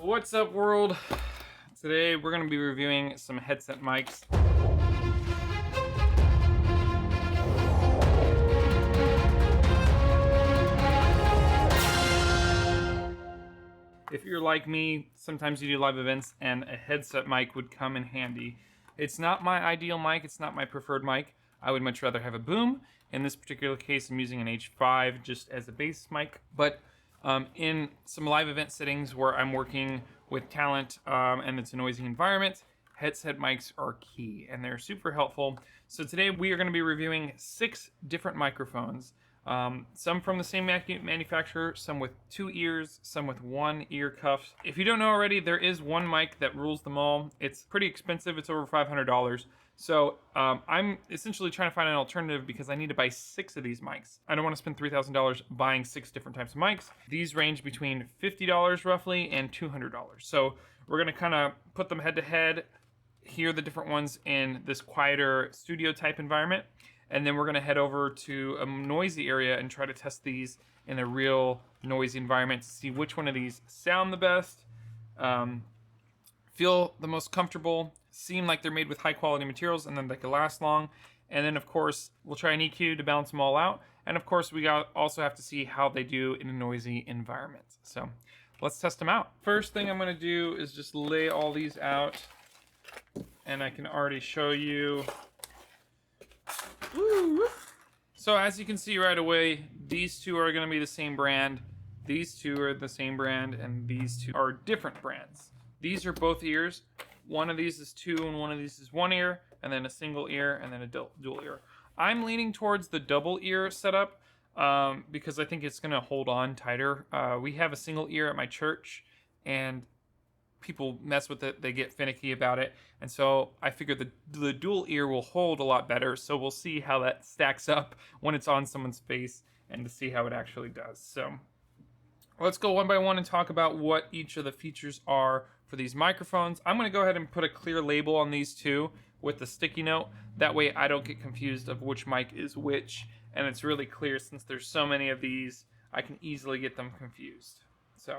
What's up, world? Today we're going to be reviewing some headset mics. If you're like me, sometimes you do live events and a headset mic would come in handy. It's not my ideal mic, it's not my preferred mic. I would much rather have a boom. In this particular case, I'm using an H5 just as a base mic, but in some live event settings where I'm working with talent and it's a noisy environment, headset mics are key and they're super helpful. So today we are going to be reviewing 6 different microphones. Some from the same manufacturer, some with 2 ears, some with 1 ear cuff. If you don't know already, there is one mic that rules them all. It's pretty expensive, it's over $500. So I'm essentially trying to find an alternative because I need to buy 6 of these mics. I don't want to spend $3,000 buying 6 different types of mics. These range between $50 roughly and $200. So we're going to kind of put them head to head, hear the different ones in this quieter studio type environment. And then we're going to head over to a noisy area and try to test these in a real noisy environment to see which one of these sound the best, feel the most comfortable, seem like they're made with high quality materials, and then they can last long. And then, of course, we'll try an EQ to balance them all out. And, of course, we also have to see how they do in a noisy environment. So let's test them out. First thing I'm going to do is just lay all these out. And I can already show you. Woo. So as you can see right away, these two are going to be the same brand, these two are the same brand, and these two are different brands. These are both ears. One of these is 2 and one of these is 1 ear, and then a single ear, and then a dual ear. I'm leaning towards the double ear setup because I think it's going to hold on tighter. We have a single ear at my church, and people mess with it, they get finicky about it, and so I figured the dual ear will hold a lot better. So we'll see how that stacks up when it's on someone's face and to see how it actually does. So let's go one by one and talk about what each of the features are for these microphones. I'm going to go ahead and put a clear label on these two with the sticky note. That way I don't get confused of which mic is which, and it's really clear since there's so many of these, I can easily get them confused. So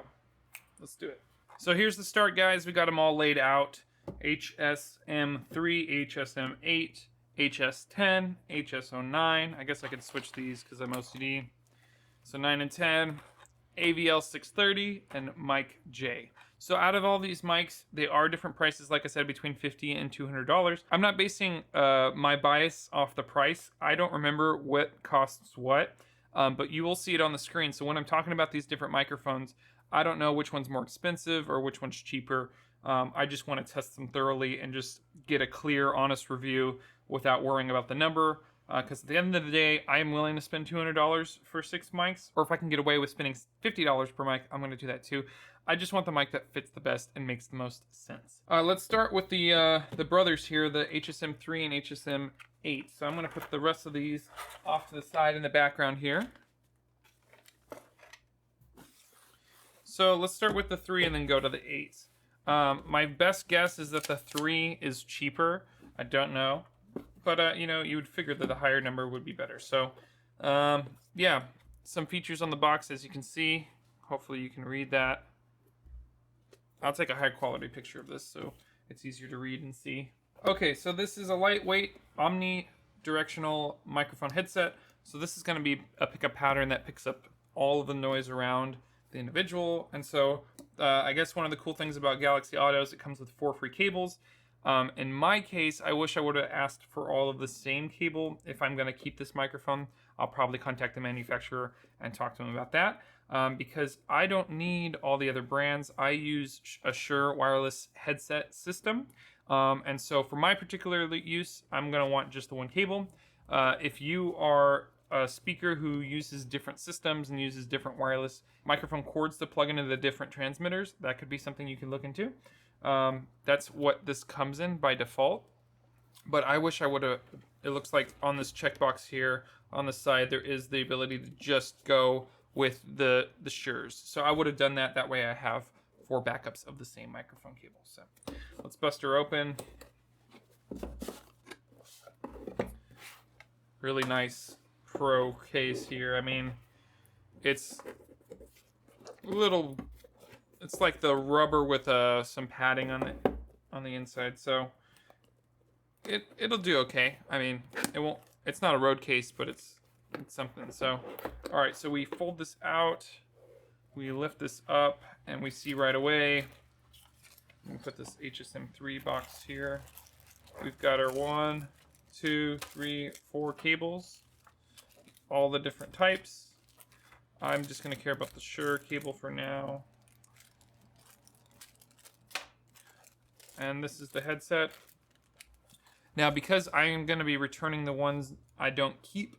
let's do it. So here's the start, guys. We got them all laid out. HSM3, HSM8, HS10, HS09. I guess I could switch these because I'm OCD. So 9 and 10, AVL630, and Mic J. So out of all these mics, they are different prices, like I said, between $50 and $200. I'm not basing my bias off the price. I don't remember what costs what, but you will see it on the screen. So when I'm talking about these different microphones, I don't know which one's more expensive or which one's cheaper. I just want to test them thoroughly and just get a clear, honest review without worrying about the number. Because at the end of the day, I am willing to spend $200 for 6 mics. Or if I can get away with spending $50 per mic, I'm going to do that too. I just want the mic that fits the best and makes the most sense. Let's start with the brothers here, the HSM3 and HSM8. So I'm going to put the rest of these off to the side in the background here. So let's start with the 3 and then go to the 8s. My best guess is that the 3 is cheaper. I don't know. But, you know, you would figure that the higher number would be better. So, yeah, some features on the box, as you can see. Hopefully you can read that. I'll take a high quality picture of this so it's easier to read and see. Okay, so this is a lightweight omnidirectional microphone headset. So this is going to be a pickup pattern that picks up all of the noise around the individual. And so I guess one of the cool things about Galaxy Audio is it comes with 4 free cables. In my case, I wish I would have asked for all of the same cable. If I'm going to keep this microphone, I'll probably contact the manufacturer and talk to them about that. Because I don't need all the other brands. I use a Shure wireless headset system. And so for my particular use, I'm going to want just the one cable. If you are a speaker who uses different systems and uses different wireless microphone cords to plug into the different transmitters, that could be something you can look into. That's what this comes in by default. But I wish I would have, it looks like on this checkbox here on the side, there is the ability to just go with the Shures. So I would have done that. That way I have 4 backups of the same microphone cable. So let's bust her open. Really nice Pro case here. I mean, it's a little it's like the rubber with some padding on the inside, so it'll do okay. I mean, it won't. It's not a road case, but it's something. So, all right. So we fold this out, we lift this up, and we see right away. Let me put this HSM3 box here. We've got our 1, 2, 3, 4 cables, all the different types. I'm just going to care about the Shure cable for now. And this is the headset. Now, because I am going to be returning the ones I don't keep,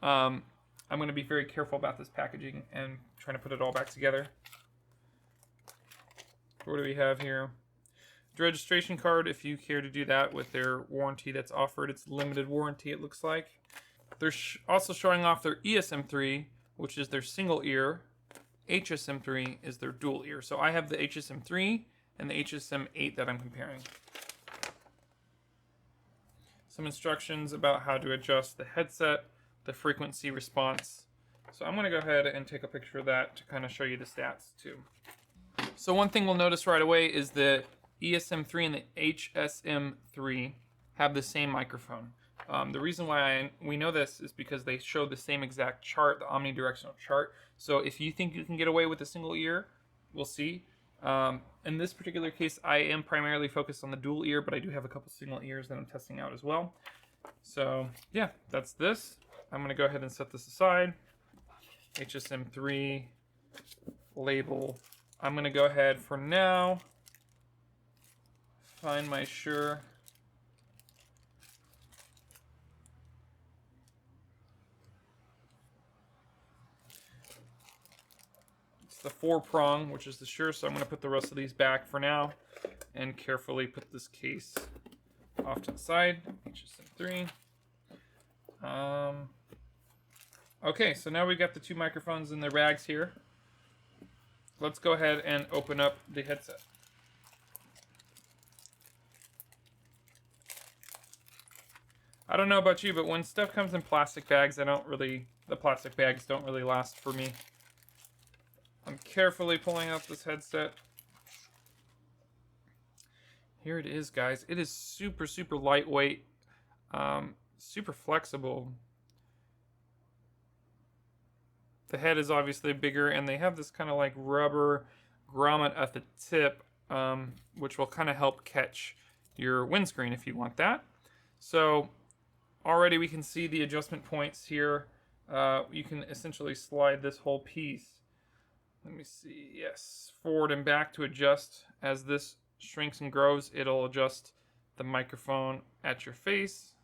I'm going to be very careful about this packaging and trying to put it all back together. What do we have here? The registration card, if you care to do that with their warranty that's offered. It's limited warranty, it looks like. They're also showing off their ESM3, which is their single ear. HSM3 is their dual ear. So I have the HSM3 and the HSM8 that I'm comparing. Some instructions about how to adjust the headset, the frequency response. So I'm going to go ahead and take a picture of that to kind of show you the stats too. So one thing we'll notice right away is the ESM3 and the HSM3 have the same microphone. The reason why we know this is because they show the same exact chart, the omnidirectional chart. So if you think you can get away with a single ear, we'll see. In this particular case, I am primarily focused on the dual ear, but I do have a couple single ears that I'm testing out as well. So yeah, that's this. I'm going to go ahead and set this aside. HSM3 label. I'm going to go ahead for now, find my Shure. The 4-prong, which is the Shure, so I'm going to put the rest of these back for now and carefully put this case off to the side. HSM3. Okay, so now we've got the 2 microphones in their bags here. Let's go ahead and open up the headset. I don't know about you, but when stuff comes in plastic bags, the plastic bags don't really last for me. I'm carefully pulling out this headset. Here it is, guys. It is super, super lightweight, super flexible. The head is obviously bigger, and they have this kind of like rubber grommet at the tip, which will kind of help catch your windscreen if you want that. So already we can see the adjustment points here. You can essentially slide this whole piece. Let me see, yes, forward and back to adjust. As this shrinks and grows, it'll adjust the microphone at your face.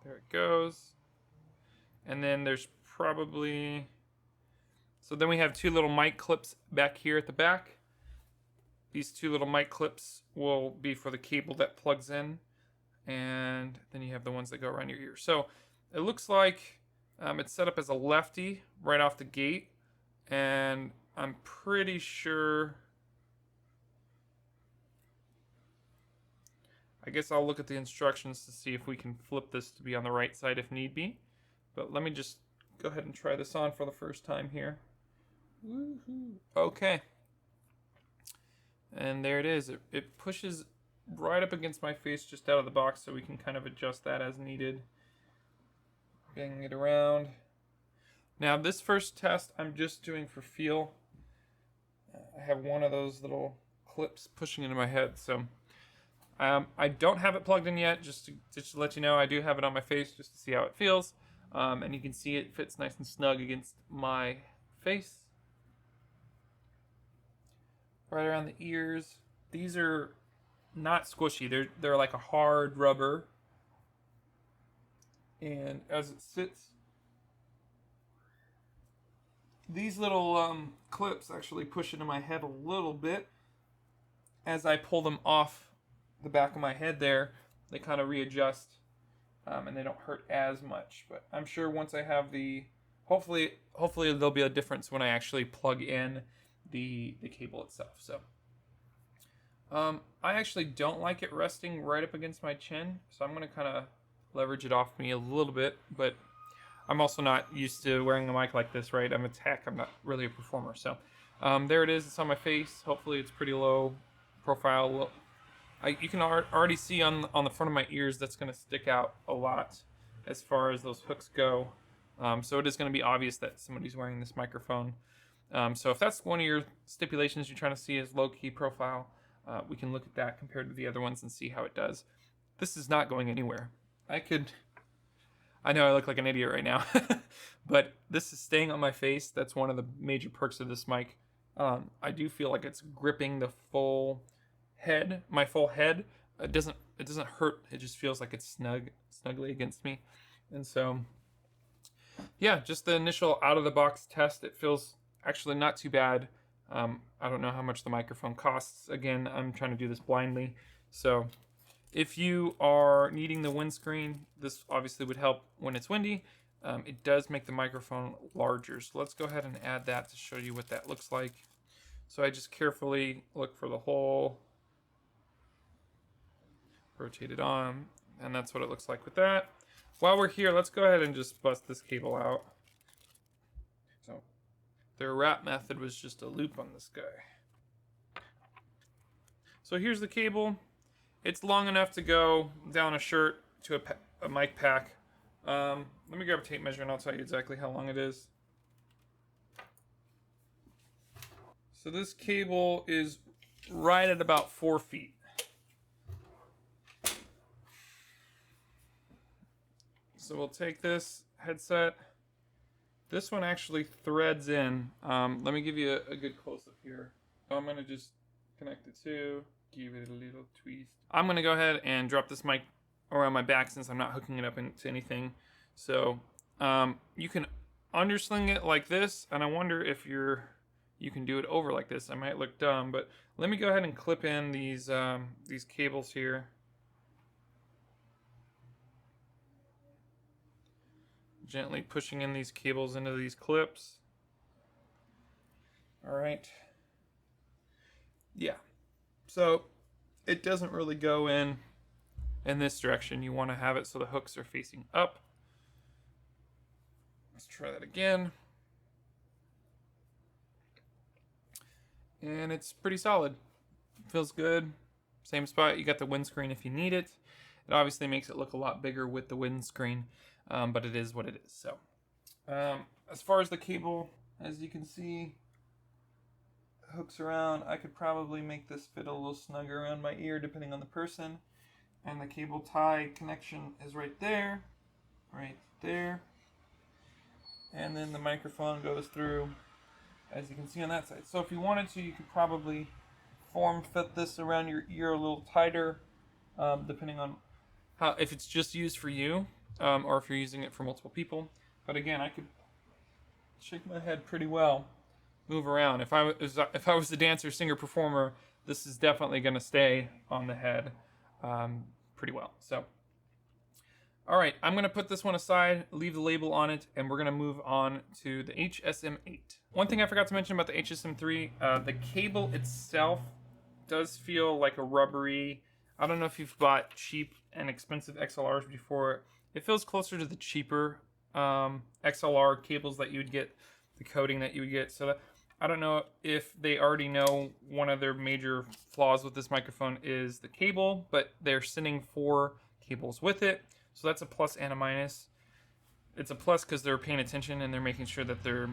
There it goes. And then there's probably, so then we have 2 little mic clips back here at the back. These 2 little mic clips will be for the cable that plugs in. And then you have the ones that go around your ear. So it looks like it's set up as a lefty right off the gate. And I'm pretty sure, I guess I'll look at the instructions to see if we can flip this to be on the right side if need be. But let me just go ahead and try this on for the first time here. Woohoo. Okay. And there it is. It pushes right up against my face just out of the box, so we can kind of adjust that as needed. Bang it around. Now this first test I'm just doing for feel. I have one of those little clips pushing into my head, so I don't have it plugged in yet. Just to let you know, I do have it on my face just to see how it feels, and you can see it fits nice and snug against my face, right around the ears. These are not squishy; they're like a hard rubber, and as it sits, these little clips actually push into my head a little bit. As I pull them off the back of my head there, they kind of readjust, and they don't hurt as much. But I'm sure once I have hopefully there'll be a difference when I actually plug in the cable itself. So I actually don't like it resting right up against my chin, so I'm going to kind of leverage it off me a little bit, but I'm also not used to wearing a mic like this, right? I'm a tech, I'm not really a performer. So There it is. It's on my face. Hopefully it's pretty low profile. You can already see on the front of my ears that's going to stick out a lot as far as those hooks go. So it is going to be obvious that somebody's wearing this microphone. So if that's one of your stipulations you're trying to see as low-key profile, we can look at that compared to the other ones and see how it does. This is not going anywhere. I know I look like an idiot right now, but this is staying on my face. That's one of the major perks of this mic. I do feel like it's gripping the full head, my full head. It doesn't hurt. It just feels like it's snugly against me. And so, yeah, just the initial out of the box test, it feels actually not too bad. I don't know how much the microphone costs. Again, I'm trying to do this blindly. So if you are needing the windscreen, this obviously would help when it's windy. It does make the microphone larger. So let's go ahead and add that to show you what that looks like. So I just carefully look for the hole, rotate it on, and that's what it looks like with that. While we're here, let's go ahead and just bust this cable out. So their wrap method was just a loop on this guy. So here's the cable. It's long enough to go down a shirt to a mic pack. Let me grab a tape measure and I'll tell you exactly how long it is. So this cable is right at about 4 feet. So we'll take this headset. This one actually threads in. Let me give you a good close-up here. I'm going to just connect it to, give it a little twist. I'm going to go ahead and drop this mic around my back since I'm not hooking it up into anything. So you can undersling it like this, and I wonder if you can do it over like this. I might look dumb, but let me go ahead and clip in these cables here. Gently pushing in these cables into these clips. All right. Yeah. So it doesn't really go in this direction. You want to have it so the hooks are facing up. Let's try that again. And it's pretty solid. Feels good. Same spot. You got the windscreen if you need it. It obviously makes it look a lot bigger with the windscreen, but it is what it is. So as far as the cable, as you can see, hooks around. I could probably make this fit a little snugger around my ear depending on the person. And the cable tie connection is right there. Right there. And then the microphone goes through, as you can see on that side. So if you wanted to, you could probably form fit this around your ear a little tighter, depending on if it's just used for you, or if you're using it for multiple people. But again, I could shake my head pretty well, move around. If I was the dancer, singer, performer, this is definitely going to stay on the head pretty well. So, all right, I'm going to put this one aside, leave the label on it, and we're going to move on to the HSM8. One thing I forgot to mention about the HSM3, the cable itself does feel like a rubbery. I don't know if you've bought cheap and expensive XLRs before. It feels closer to the cheaper XLR cables that you would get, the coating that you would get. So I don't know if they already know one of their major flaws with this microphone is the cable, but they're sending 4 cables with it. So that's a plus and a minus. It's a plus because they're paying attention and they're making sure that their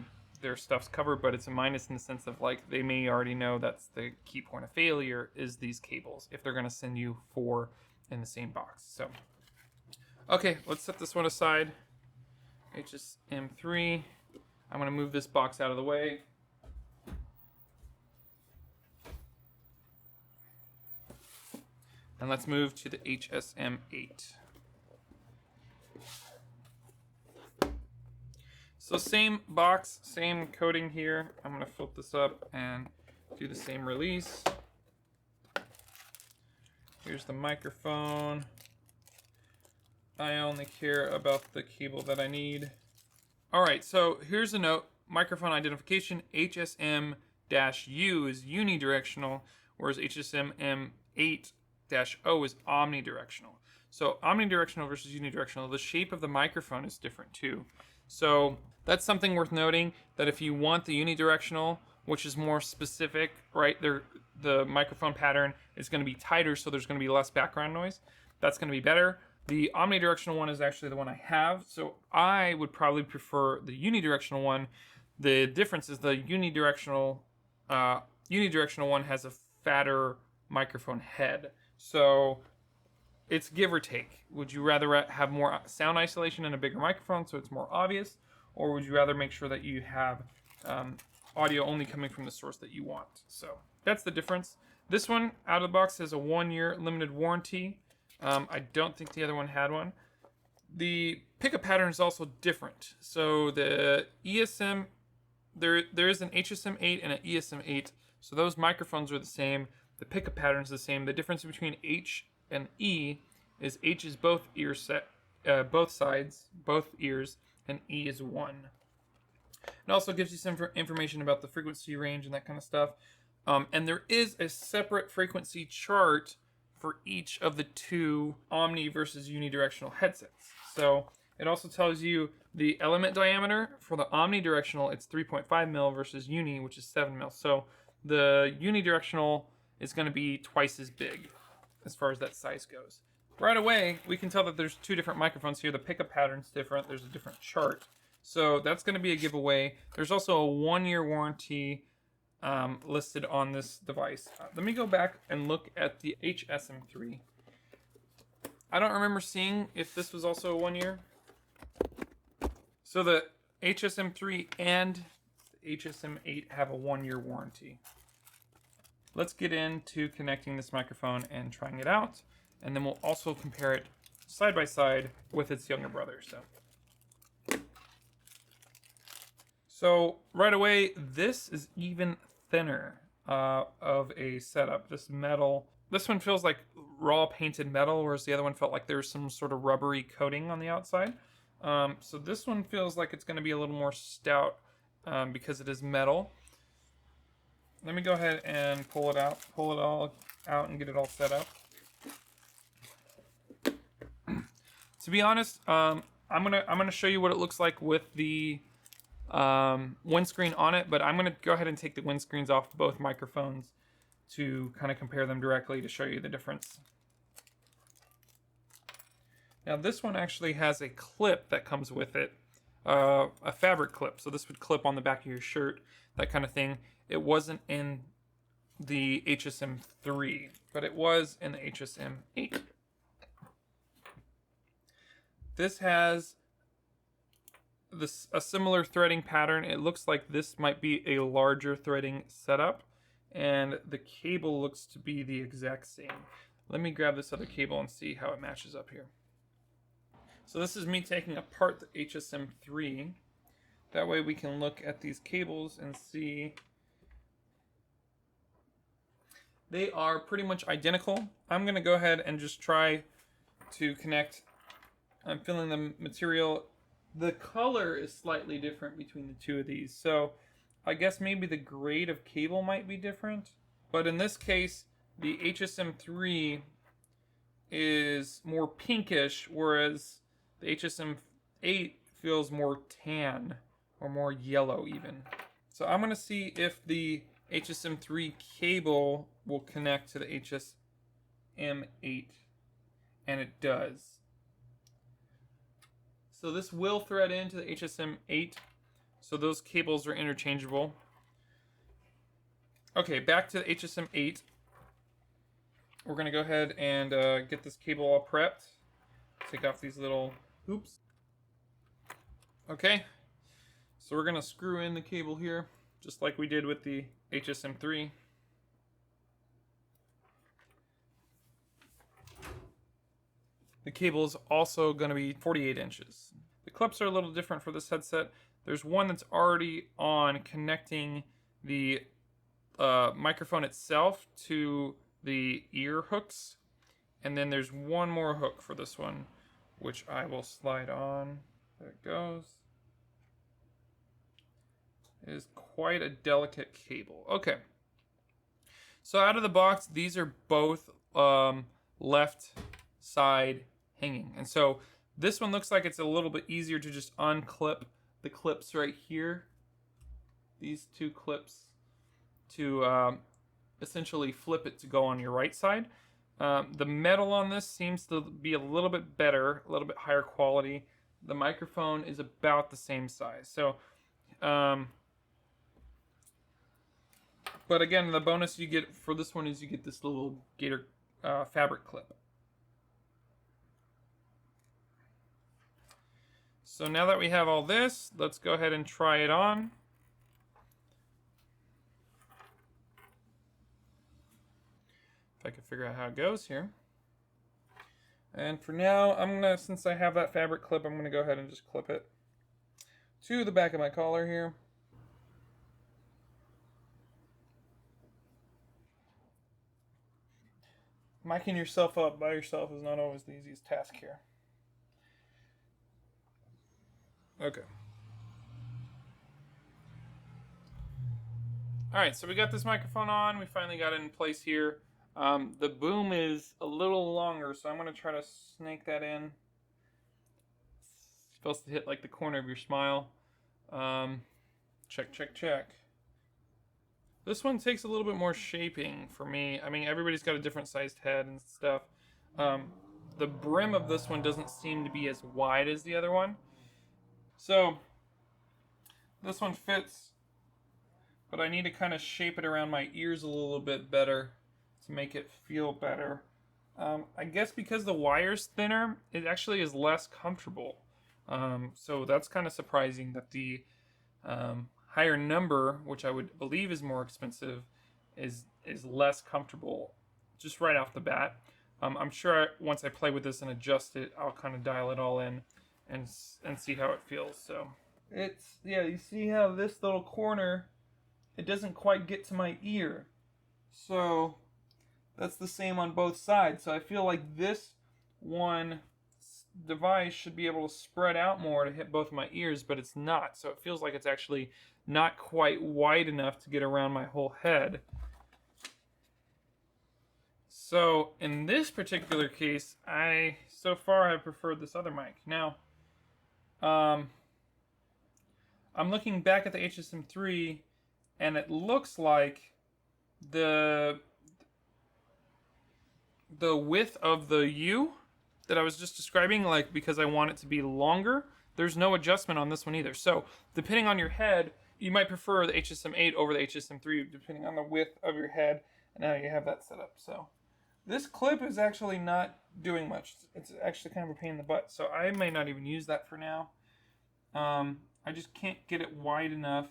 stuff's covered, but it's a minus in the sense of like they may already know that's the key point of failure is these cables if they're going to send you 4 in the same box. So, okay, let's set this one aside. HSM3. I'm going to move this box out of the way. And let's move to the HSM8. So same box, same coating here. I'm going to flip this up and do the same release. Here's the microphone. I only care about the cable that I need. All right, so here's a note. Microphone identification, HSM-U is unidirectional, whereas HSM-M8-O is omnidirectional. So omnidirectional versus unidirectional, the shape of the microphone is different too. So that's something worth noting, that if you want the unidirectional which is more specific, right? The microphone pattern is going to be tighter, so there's going to be less background noise. That's going to be better. The omnidirectional one is actually the one I have, so I would probably prefer the unidirectional one. The difference is the unidirectional one has a fatter microphone head, so it's give or take. Would you rather have more sound isolation and a bigger microphone so it's more obvious, or would you rather make sure that you have audio only coming from the source that you want? So that's the difference. This one out of the box has a 1-year limited warranty. I don't think the other one had one. The pickup pattern is also different. So the ESM, there is an HSM 8 and an ESM 8. So those microphones are the same. The pickup pattern is the same. The difference between H and E is H is both ear set, both sides, both ears, and E is one. It also gives you some information about the frequency range and that kind of stuff. And there is a separate frequency chart for each of the two omni versus unidirectional headsets. So it also tells you the element diameter. For the omnidirectional, it's 3.5 mil versus uni, which is 7 mil. So the unidirectional is going to be twice as big as far as that size goes. Right away, we can tell that there's two different microphones here. The pickup pattern's different. There's a different chart. So that's going to be a giveaway. There's also a 1-year warranty listed on this device. Let me go back and look at the HSM3. I don't remember seeing if this was also a 1-year. So the HSM3 and the HSM8 have a 1-year warranty. Let's get into connecting this microphone and trying it out, and then we'll also compare it side by side with its younger brother. So right away, this is even thinner of a setup. This one feels like raw painted metal, whereas the other one felt like there was some sort of rubbery coating on the outside. So this one feels like it's going to be a little more stout because it is metal. Let me go ahead and pull it all out and get it all set up. To be honest, I'm gonna show you what it looks like with the windscreen on it, but I'm gonna go ahead and take the windscreens off both microphones to kind of compare them directly to show you the difference. Now this one actually has a clip that comes with it, a fabric clip. So this would clip on the back of your shirt, that kind of thing. It wasn't in the HSM3, but it was in the HSM8. This has a similar threading pattern. It looks like this might be a larger threading setup, and the cable looks to be the exact same. Let me grab this other cable and see how it matches up here. So this is me taking apart the HSM3. That way we can look at these cables and see they are pretty much identical. I'm gonna go ahead and just try to connect. I'm feeling the material. The color is slightly different between the two of these, so I guess maybe the grade of cable might be different. But in this case, the HSM3 is more pinkish, whereas the HSM8 feels more tan or more yellow even. So I'm gonna see if the HSM3 cable will connect to the HSM8, and it does. So this will thread into the HSM8, so those cables are interchangeable. Okay, back to the HSM8. We're gonna go ahead and get this cable all prepped. Take off these little hoops. Okay, so we're gonna screw in the cable here, just like we did with the HSM3. The cable is also going to be 48 inches. The clips are a little different for this headset. There's one that's already on connecting the microphone itself to the ear hooks. And then there's one more hook for this one, which I will slide on. There it goes. It is quite a delicate cable. Okay. So out of the box, these are both left side hanging. And so this one looks like it's a little bit easier to just unclip the clips right here. These two clips to essentially flip it to go on your right side. The metal on this seems to be a little bit better, a little bit higher quality. The microphone is about the same size. So, but again, the bonus you get for this one is you get this little gator fabric clip. So now that we have all this, let's go ahead and try it on. If I can figure out how it goes here. And for now, I'm gonna, since I have that fabric clip, I'm gonna go ahead and just clip it to the back of my collar here. Micing yourself up by yourself is not always the easiest task here. Okay. Alright, so we got this microphone on. We finally got it in place here. The boom is a little longer, so I'm going to try to snake that in. It's supposed to hit like the corner of your smile. Check, check, check. This one takes a little bit more shaping for me. I mean, everybody's got a different sized head and stuff. The brim of this one doesn't seem to be as wide as the other one. So, this one fits, but I need to kind of shape it around my ears a little bit better to make it feel better. I guess because the wire's thinner, it actually is less comfortable. So that's kind of surprising that the higher number, which I would believe is more expensive, is less comfortable just right off the bat. I'm sure once I play with this and adjust it, I'll kind of dial it all in and see how it feels. So it's, yeah, you see how this little corner, it doesn't quite get to my ear. So that's the same on both sides. So I feel like this one device should be able to spread out more to hit both of my ears, but it's not. So it feels like it's actually not quite wide enough to get around my whole head. So in this particular case, so far have preferred this other mic. Now, I'm looking back at the HSM3, and it looks like the width of the U that I was just describing, like because I want it to be longer, there's no adjustment on this one either. So depending on your head, you might prefer the HSM8 over the HSM3 depending on the width of your head and how you have that set up. So this clip is actually not doing much. It's actually kind of a pain in the butt. So I may not even use that for now. I just can't get it wide enough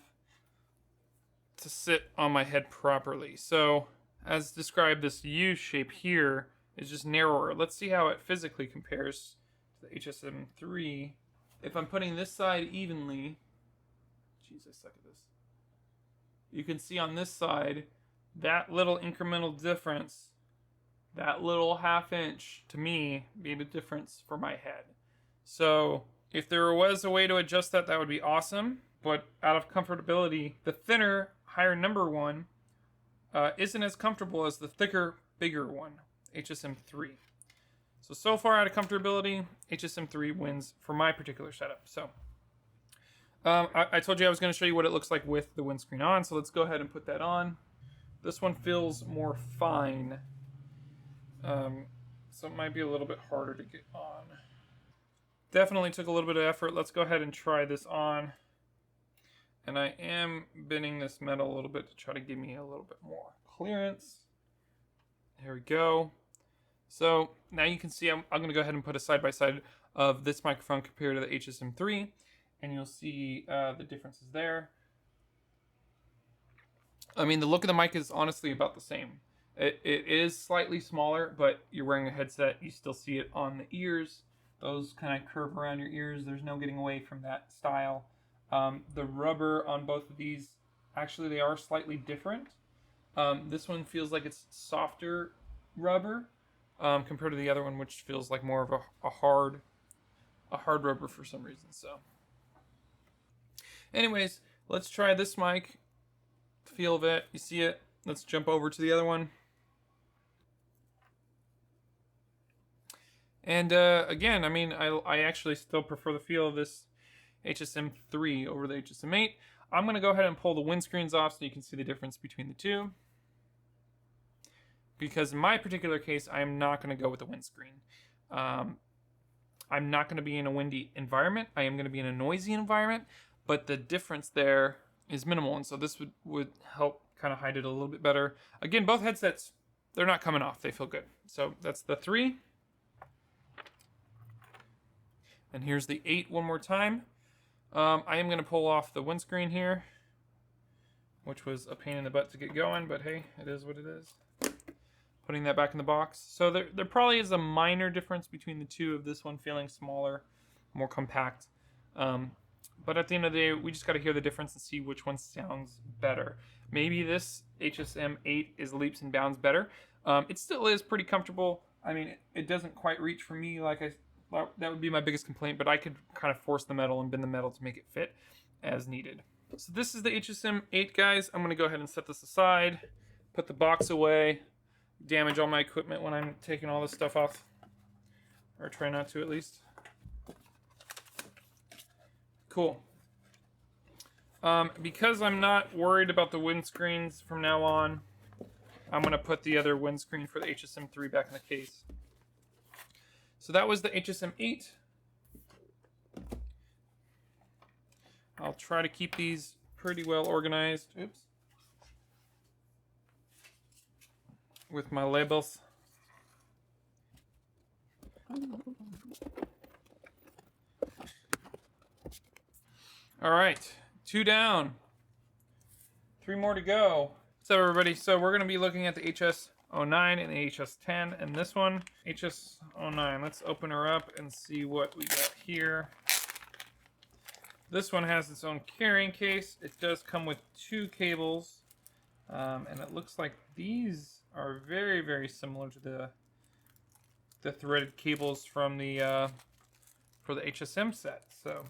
to sit on my head properly. So as described, this U shape here is just narrower. Let's see how it physically compares to the HSM3. If I'm putting this side evenly, jeez, I suck at this. You can see on this side, that little incremental difference, that little ½ inch, to me, made a difference for my head. So if there was a way to adjust that, that would be awesome. But out of comfortability, the thinner, higher number one isn't as comfortable as the thicker, bigger one, HSM3. So far out of comfortability, HSM3 wins for my particular setup. So I told you I was going to show you what it looks like with the windscreen on, so let's go ahead and put that on. This one feels more fine, so it might be a little bit harder to get on. Definitely took a little bit of effort. Let's go ahead and try this on. And I am bending this metal a little bit to try to give me a little bit more clearance. Here we go. So now you can see I'm going to go ahead and put a side-by-side of this microphone compared to the HSM3. And you'll see the differences there. I mean, the look of the mic is honestly about the same. It is slightly smaller, but you're wearing a headset. You still see it on the ears. Those kind of curve around your ears. There's no getting away from that style. The rubber on both of these, actually they are slightly different. This one feels like it's softer rubber compared to the other one, which feels like more of a hard rubber for some reason. So anyways, let's try this mic. Feel of it, you see it. Let's jump over to the other one. And again, I mean, I actually still prefer the feel of this HSM3 over the HSM8. I'm going to go ahead and pull the windscreens off so you can see the difference between the two. Because in my particular case, I am not going to go with the windscreen. I'm not going to be in a windy environment. I am going to be in a noisy environment, but the difference there is minimal, and so this would help kind of hide it a little bit better. Again, both headsets, they're not coming off. They feel good. So that's the 3. And here's the 8 one more time. I am going to pull off the windscreen here, which was a pain in the butt to get going, but hey, it is what it is. Putting that back in the box. So there probably is a minor difference between the two of this one feeling smaller, more compact. But at the end of the day, we just got to hear the difference and see which one sounds better. Maybe this HSM 8 is leaps and bounds better. It still is pretty comfortable. I mean, it doesn't quite reach for me that would be my biggest complaint, but I could kind of force the metal and bend the metal to make it fit as needed. So this is the HSM 8, guys. I'm going to go ahead and set this aside, put the box away, damage all my equipment when I'm taking all this stuff off, or try not to at least. Cool. Because I'm not worried about the windscreens from now on, I'm going to put the other windscreen for the HSM 3 back in the case. So that was the HSM 8. I'll try to keep these pretty well organized. Oops. With my labels. All right, 2 down, 3 more to go. What's up, everybody? So we're gonna be looking at the HS09 and the HS10 and this one, HS09. Let's open her up and see what we got here. This one has its own carrying case. It does come with 2 cables, and it looks like these are very, very similar to the threaded cables from the for the HSM set. So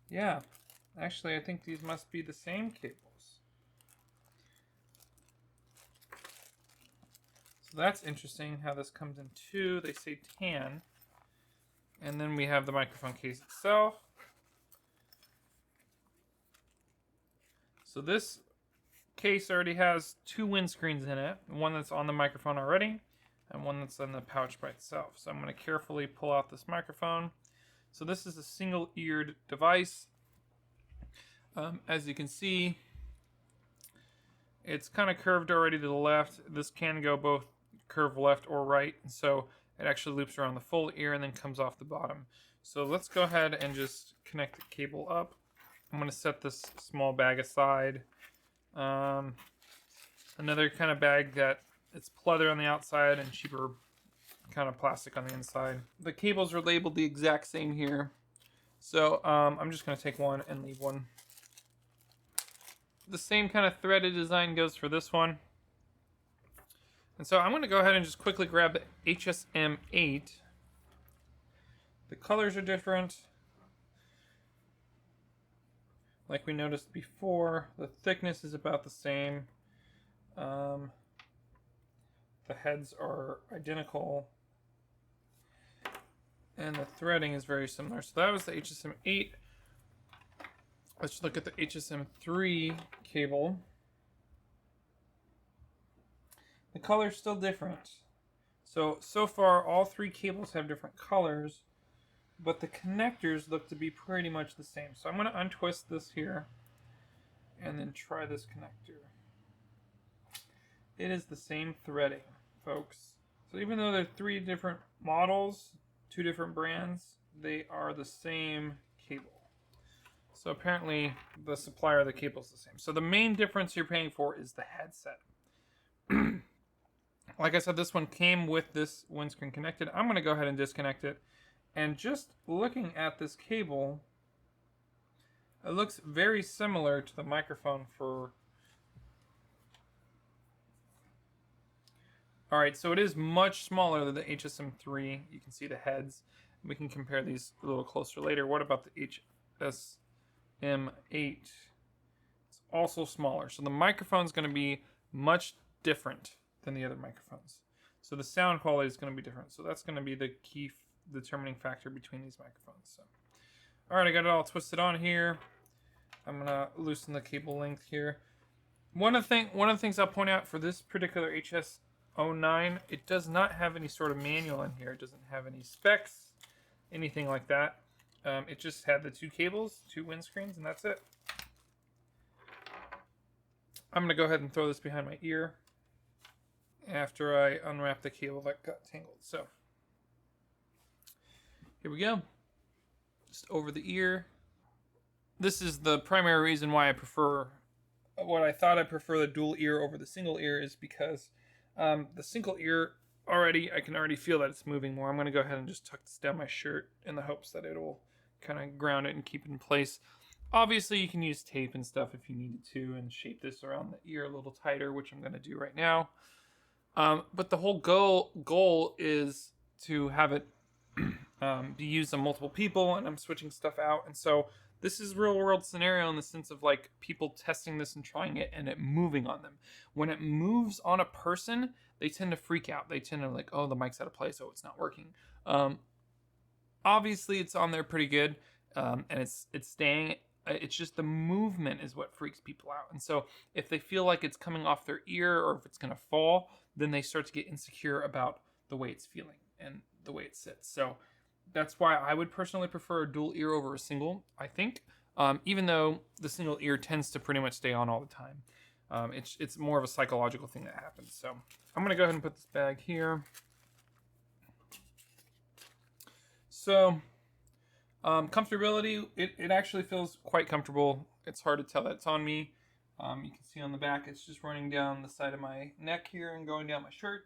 yeah, actually I think these must be the same cables. So that's interesting how this comes in 2. They say tan. And then we have the microphone case itself. So this case already has 2 windscreens in it. One that's on the microphone already, and one that's in the pouch by itself. So I'm going to carefully pull out this microphone. So this is a single-eared device. As you can see, it's kind of curved already to the left. This can go both curve left or right. So it actually loops around the full ear and then comes off the bottom. So let's go ahead and just connect the cable up. I'm going to set this small bag aside. Another kind of bag that it's pleather on the outside and cheaper kind of plastic on the inside. The cables are labeled the exact same here. So I'm just going to take one and leave one. The same kind of threaded design goes for this one. And so I'm going to go ahead and just quickly grab the HSM 8. The colors are different. Like we noticed before, the thickness is about the same. The heads are identical. And the threading is very similar. So that was the HSM 8. Let's look at the HSM 3 cable. The color's still different. So far, all 3 cables have different colors, but the connectors look to be pretty much the same. So I'm going to untwist this here and then try this connector. It is the same threading, folks. So even though they're 3 different models, 2 different brands, they are the same cable. So apparently the supplier of the cable is the same. So the main difference you're paying for is the headset. Like I said, this one came with this windscreen connected. I'm going to go ahead and disconnect it. And just looking at this cable, it looks very similar to the microphone for... Alright, so it is much smaller than the HSM 3. You can see the heads. We can compare these a little closer later. What about the HSM 8? It's also smaller. So the microphone is going to be much different than the other microphones. So the sound quality is going to be different. So that's going to be the key determining factor between these microphones. So, all right, I got it all twisted on here. I'm gonna loosen the cable length here. One of the things I'll point out for this particular HS09, it does not have any sort of manual in here. It doesn't have any specs, anything like that. It just had the 2 cables, 2 windscreens, and that's it. I'm gonna go ahead and throw this behind my ear after I unwrap the cable that got tangled. So here we go. Just over the ear. This is the primary reason why I prefer, what I thought I prefer the dual ear over the single ear, is because the single ear I can already feel that it's moving more. I'm going to go ahead and just tuck this down my shirt in the hopes that it'll kind of ground it and keep it in place. Obviously, you can use tape and stuff if you needed to and shape this around the ear a little tighter, which I'm going to do right now. But the whole goal is to have it be used on multiple people, and I'm switching stuff out. And so this is real world scenario in the sense of like people testing this and trying it and it moving on them. When it moves on a person, they tend to freak out. They tend to like, oh, the mic's out of place, so it's not working. Obviously it's on there pretty good, and it's staying. It's just the movement is what freaks people out. And so if they feel like it's coming off their ear or if it's gonna fall, then they start to get insecure about the way it's feeling and the way it sits. So that's why I would personally prefer a dual ear over a single, I think, even though the single ear tends to pretty much stay on all the time. It's more of a psychological thing that happens. So I'm going to go ahead and put this bag here. So comfortability, it actually feels quite comfortable. It's hard to tell that it's on me. You can see on the back, it's just running down the side of my neck here and going down my shirt.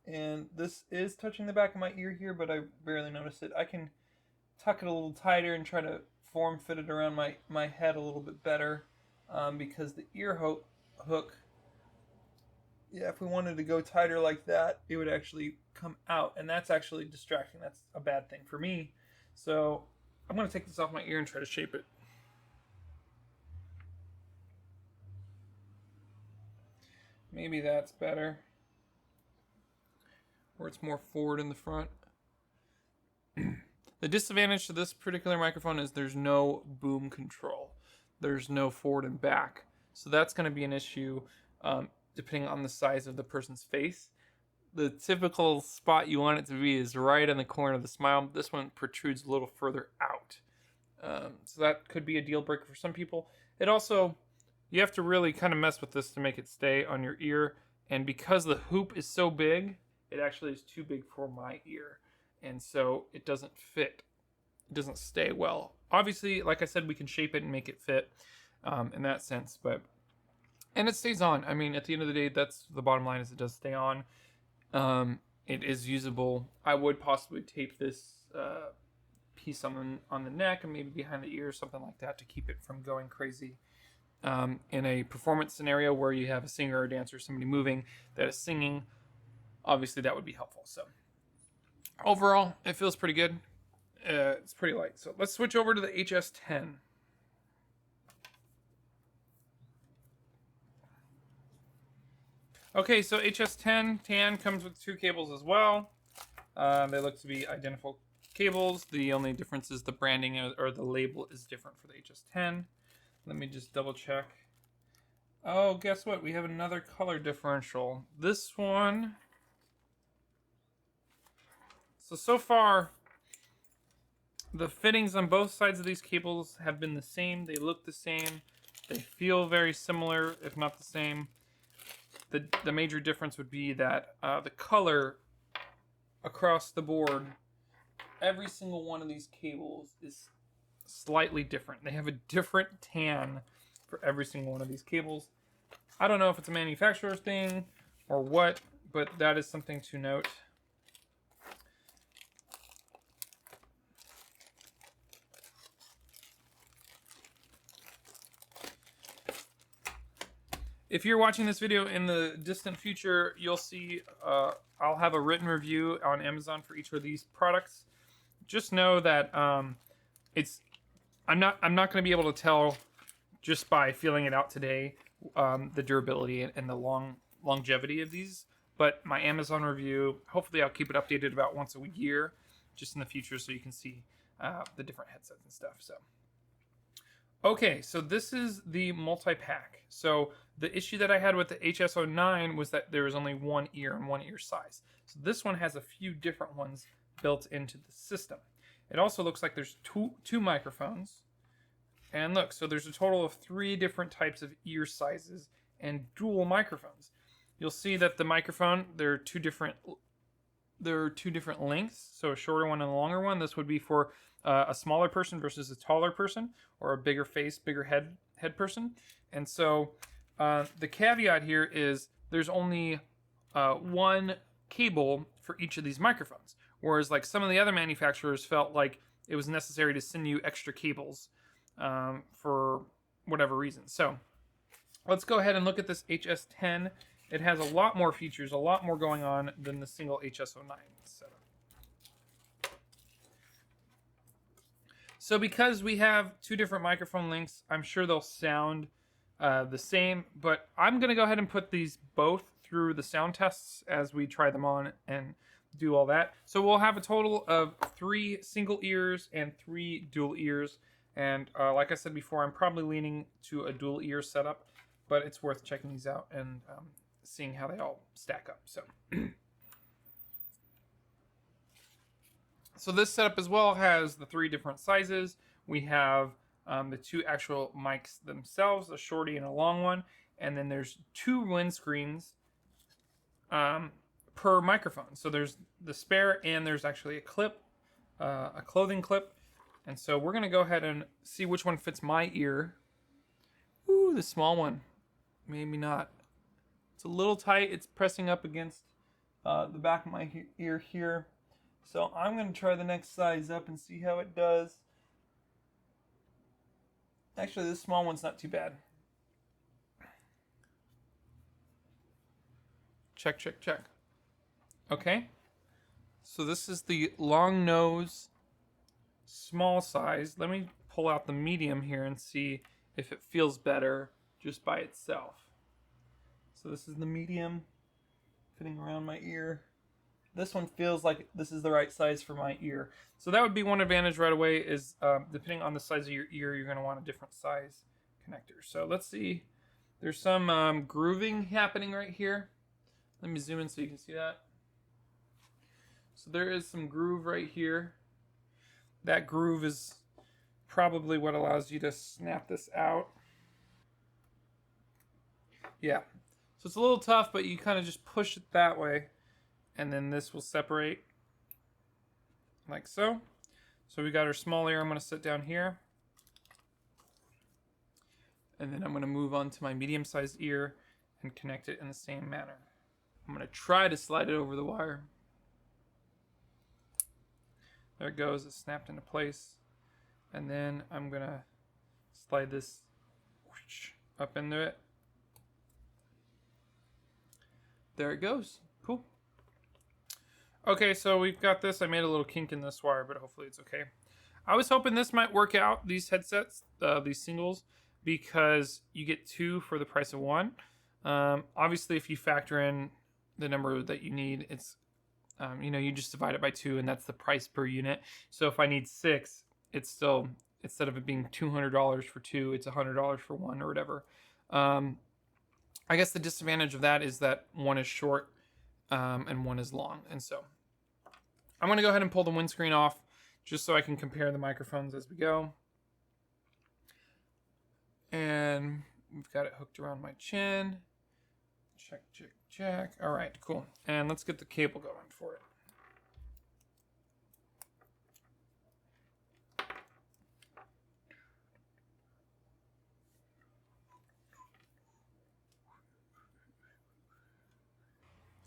And this is touching the back of my ear here, but I barely notice it. I can tuck it a little tighter and try to form fit it around my head a little bit better, because the ear hook, yeah, if we wanted to go tighter like that, it would actually come out, and that's actually distracting. That's a bad thing for me. So I'm going to take this off my ear and try to shape it. Maybe that's better, where it's more forward in the front. The disadvantage to this particular microphone is there's no boom control. There's no forward and back. So that's going to be an issue depending on the size of the person's face. The typical spot you want it to be is right in the corner of the smile. This one protrudes a little further out. So that could be a deal breaker for some people. It also, you have to really kind of mess with this to make it stay on your ear. And because the hoop is so big, it actually is too big for my ear. And so it doesn't fit. It doesn't stay well. Obviously, like I said, we can shape it and make it fit in that sense. And it stays on. I mean, at the end of the day, that's the bottom line, is it does stay on. It is usable. I would possibly tape this piece on the neck and maybe behind the ear, something like that, to keep it from going crazy. In a performance scenario where you have a singer or dancer, somebody moving that is singing, obviously that would be helpful. So overall, it feels pretty good. It's pretty light. So let's switch over to the HS10. Okay, so HS10 tan comes with 2 cables as well. They look to be identical cables. The only difference is the branding or the label is different for the HS10. Let me just double check. Oh, guess what? We have another color differential. This one. So far, the fittings on both sides of these cables have been the same. They look the same. They feel very similar, if not the same. The major difference would be that the color across the board, every single one of these cables is slightly different. They have a different tan for every single one of these cables. I don't know if it's a manufacturer's thing or what, but that is something to note. If you're watching this video in the distant future, you'll see I'll have a written review on Amazon for each of these products. Just know that I'm not going to be able to tell just by feeling it out today the durability and the longevity of these. But my Amazon review, hopefully I'll keep it updated about once a year, just in the future, so you can see the different headsets and stuff. So Okay, so this is the multi-pack. So the issue that I had with the HS09 was that there was only one ear and one ear size. So this one has a few different ones built into the system. It also looks like there's two microphones. And look, so there's a total of 3 different types of ear sizes and dual microphones. You'll see that the microphone, there are two different lengths, so a shorter one and a longer one. This would be for a smaller person versus a taller person, or a bigger face, bigger head person. And so the caveat here is there's only one cable for each of these microphones, whereas like some of the other manufacturers felt like it was necessary to send you extra cables for whatever reason. So let's go ahead and look at this HS10. It has a lot more features, a lot more going on than the single HS09 setup. So because we have 2 different microphone lengths, I'm sure they'll sound the same, but I'm going to go ahead and put these both through the sound tests as we try them on and do all that. So we'll have a total of 3 single ears and 3 dual ears. And like I said before, I'm probably leaning to a dual ear setup, but it's worth checking these out and seeing how they all stack up. So this setup as well has the 3 different sizes. We have the 2 actual mics themselves, a shorty and a long one, and then there's 2 windscreens per microphone. So there's the spare, and there's actually a clip, a clothing clip. And so we're gonna go ahead and see which one fits my ear. Ooh, the small one. Maybe not. It's a little tight. It's pressing up against the back of my ear here. So I'm gonna try the next size up and see how it does. Actually, this small one's not too bad. Check, check, check. Okay. So this is the long nose, small size. Let me pull out the medium here and see if it feels better just by itself. So this is the medium fitting around my ear. This one feels like this is the right size for my ear. So that would be one advantage right away is depending on the size of your ear, you're going to want a different size connector. So let's see. There's some grooving happening right here. Let me zoom in so you can see that. So there is some groove right here. That groove is probably what allows you to snap this out. Yeah. So it's a little tough, but you kind of just push it that way. And then this will separate like so. So we got our small ear. I'm going to sit down here. And then I'm going to move on to my medium-sized ear and connect it in the same manner. I'm going to try to slide it over the wire. There it goes. It's snapped into place. And then I'm going to slide this up into it. There it goes. Cool. Okay, so we've got this. I made a little kink in this wire, but hopefully it's okay. I was hoping this might work out, these headsets, these singles, because you get 2 for the price of 1. Obviously, if you factor in the number that you need, it's, you just divide it by 2, and that's the price per unit. So if I need 6, it's still, instead of it being $200 for 2, it's $100 for 1 or whatever. I guess the disadvantage of that is that one is short and one is long. And so I'm going to go ahead and pull the windscreen off just so I can compare the microphones as we go. And we've got it hooked around my chin. Check, check, check. All right, cool. And let's get the cable going for it.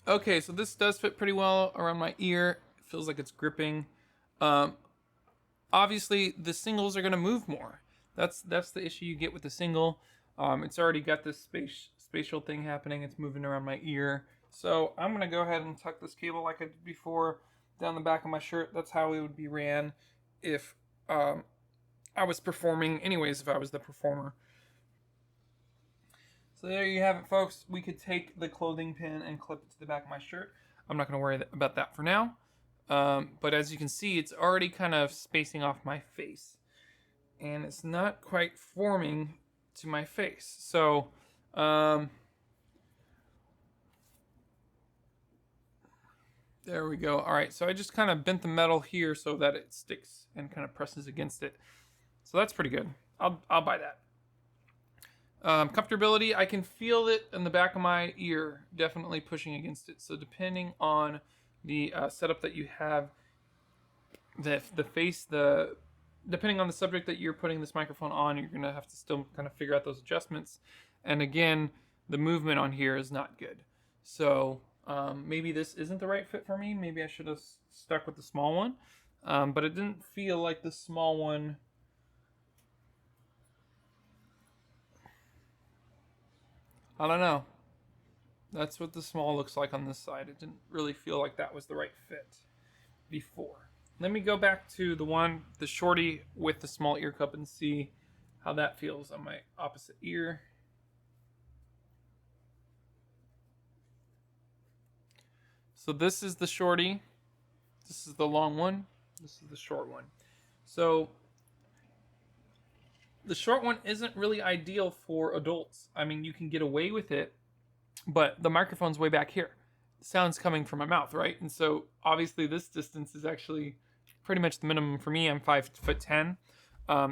Okay, so this does fit pretty well around my ear. It feels like it's gripping. Obviously, the singles are going to move more. That's the issue you get with the single. It's already got this spatial thing happening. It's moving around my ear. So I'm going to go ahead and tuck this cable like I did before down the back of my shirt. That's how it would be ran if I was performing. Anyways, if I was the performer. So there you have it, folks. We could take the clothing pin and clip it to the back of my shirt. I'm not going to worry about that for now. But as you can see, it's already kind of spacing off my face. and it's not quite forming to my face. So, there we go. All right, so I just kind of bent the metal here so that it sticks and kind of presses against it. So that's pretty good. I'll buy that. Comfortability, I can feel it in the back of my ear, definitely pushing against it. So depending on the setup that you have, depending on the subject that you're putting this microphone on, you're gonna have to still kind of figure out those adjustments. And again, the movement on here is not good. So maybe this isn't the right fit for me. Maybe I should have stuck with the small one. But it didn't feel like the small one. I don't know. That's what the small looks like on this side. It didn't really feel like that was the right fit before. Let me go back to the shorty with the small ear cup and see how that feels on my opposite ear. So this is the shorty. This is the long one. This is the short one. So the short one isn't really ideal for adults. I mean, you can get away with it, but the microphone's way back here. The sound's coming from my mouth, right? And so obviously this distance is actually pretty much the minimum for me. I'm 5'10".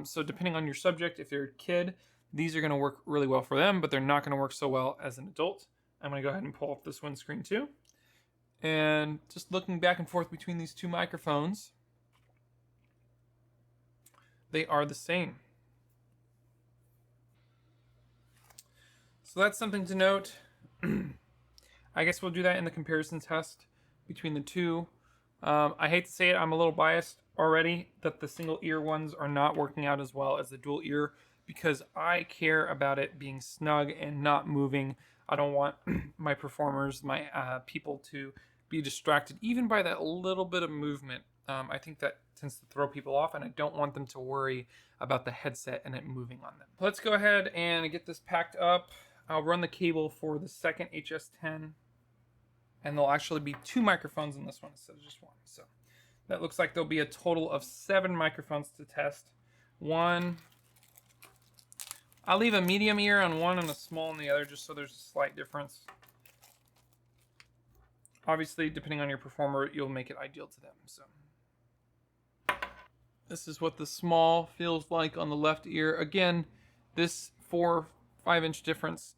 So depending on your subject, if you're a kid, these are gonna work really well for them, but they're not gonna work so well as an adult. I'm gonna go ahead and pull up this windscreen too. And just looking back and forth between these two microphones, they are the same. So that's something to note. I guess we'll do that in the comparison test between the two. I hate to say it, I'm a little biased already that the single ear ones are not working out as well as the dual ear because I care about it being snug and not moving. I don't want my performers, my people to be distracted even by that little bit of movement. I think that tends to throw people off and I don't want them to worry about the headset and it moving on them. Let's go ahead and get this packed up. I'll run the cable for the second HS10 and there'll actually be 2 microphones in this one instead of just 1. So that looks like there'll be a total of 7 microphones to test. I'll leave a medium ear on one and a small on the other just so there's a slight difference. Obviously, depending on your performer, you'll make it ideal to them. So this is what the small feels like on the left ear. Again, this 4-5 inch difference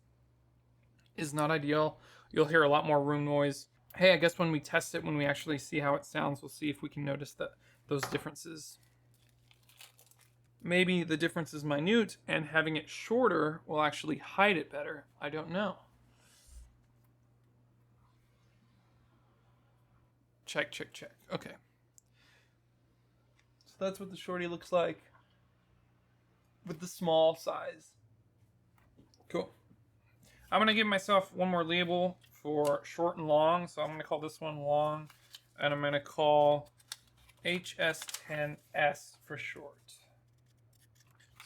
is not ideal. You'll hear a lot more room noise. Hey, I guess when we test it, when we actually see how it sounds, we'll see if we can notice those differences. Maybe the difference is minute and having it shorter will actually hide it better. I don't know. Check, check, check. Okay. So that's what the shorty looks like with the small size. Cool. I'm going to give myself one more label for short and long. So I'm going to call this one long. And I'm going to call HS10S for short.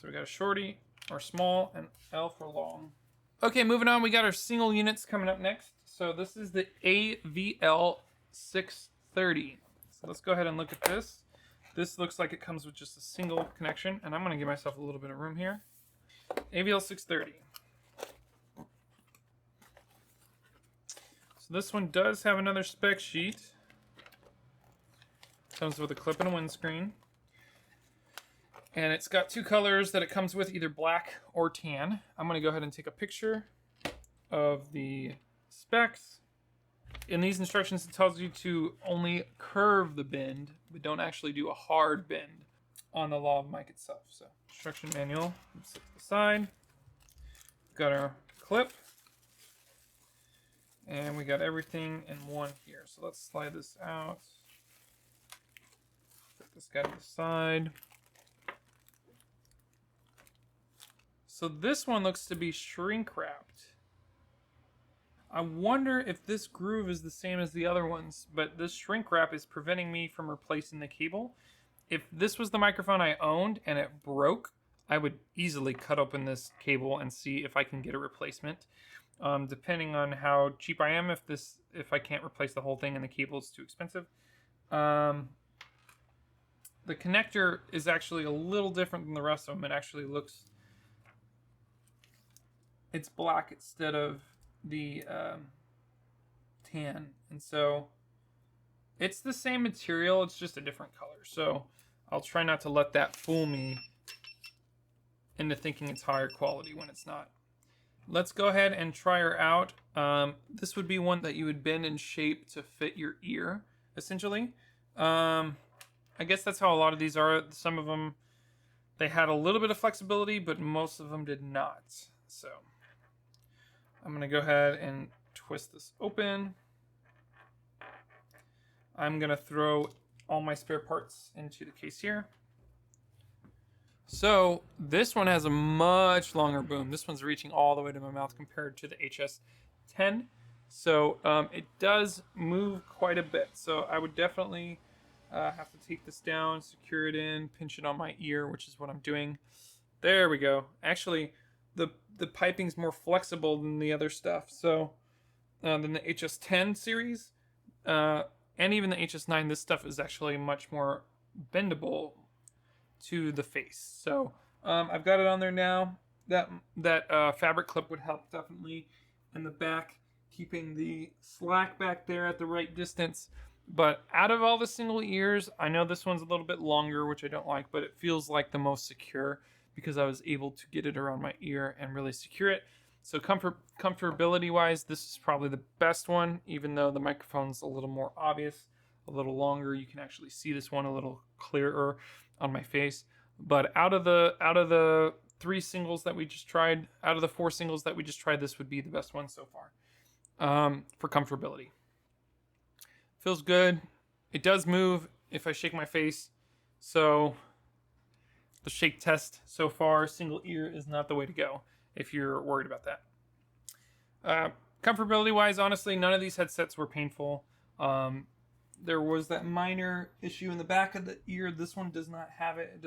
So we got a shorty or small and L for long. Okay, moving on. We got our single units coming up next. So this is the AVL 630. So let's go ahead and look at this. This looks like it comes with just a single connection. And I'm going to give myself a little bit of room here. AVL 630. So this one does have another spec sheet. Comes with a clip and a windscreen. And it's got 2 colors that it comes with, either black or tan. I'm going to go ahead and take a picture of the specs. In these instructions, it tells you to only curve the bend, but don't actually do a hard bend on the Lav mic itself. So, instruction manual, set to the side. Got our clip. And we got everything in one here. So let's slide this out. Set this guy to the side. So this one looks to be shrink wrapped. I wonder if this groove is the same as the other ones, but this shrink wrap is preventing me from replacing the cable. If this was the microphone I owned and it broke, I would easily cut open this cable and see if I can get a replacement. Depending on how cheap I am, if I can't replace the whole thing and the cable is too expensive. the connector is actually a little different than the rest of them. It actually looks, it's black instead of the tan, and so it's the same material, it's just a different color. So I'll try not to let that fool me into thinking it's higher quality when it's not. Let's go ahead and try her out. This would be one that you would bend and shape to fit your ear, essentially. I guess that's how a lot of these are. Some of them, they had a little bit of flexibility, but most of them did not. So I'm gonna go ahead and twist this open. I'm gonna throw all my spare parts into the case here. So this one has a much longer boom. This one's reaching all the way to my mouth compared to the HS10. So it does move quite a bit. So I would definitely have to take this down, secure it in, pinch it on my ear, which is what I'm doing. There we go. Actually, the piping's more flexible than the other stuff. So than the HS10 series, and even the HS9, this stuff is actually much more bendable to the face. So I've got it on there now. That fabric clip would help definitely in the back, keeping the slack back there at the right distance. But out of all the single ears, I know this one's a little bit longer, which I don't like, but it feels like the most secure because I was able to get it around my ear and really secure it. So comfortability wise, this is probably the best one, even though the microphone's a little more obvious, a little longer. You can actually see this one a little clearer on my face. But out of the 3 singles that we just tried, out of the 4 singles that we just tried, this would be the best one so far for comfortability. Feels good. It does move if I shake my face. So the shake test so far, single ear is not the way to go if you're worried about that. Comfortability wise, honestly, none of these headsets were painful. There was that minor issue in the back of the ear. This one does not have it.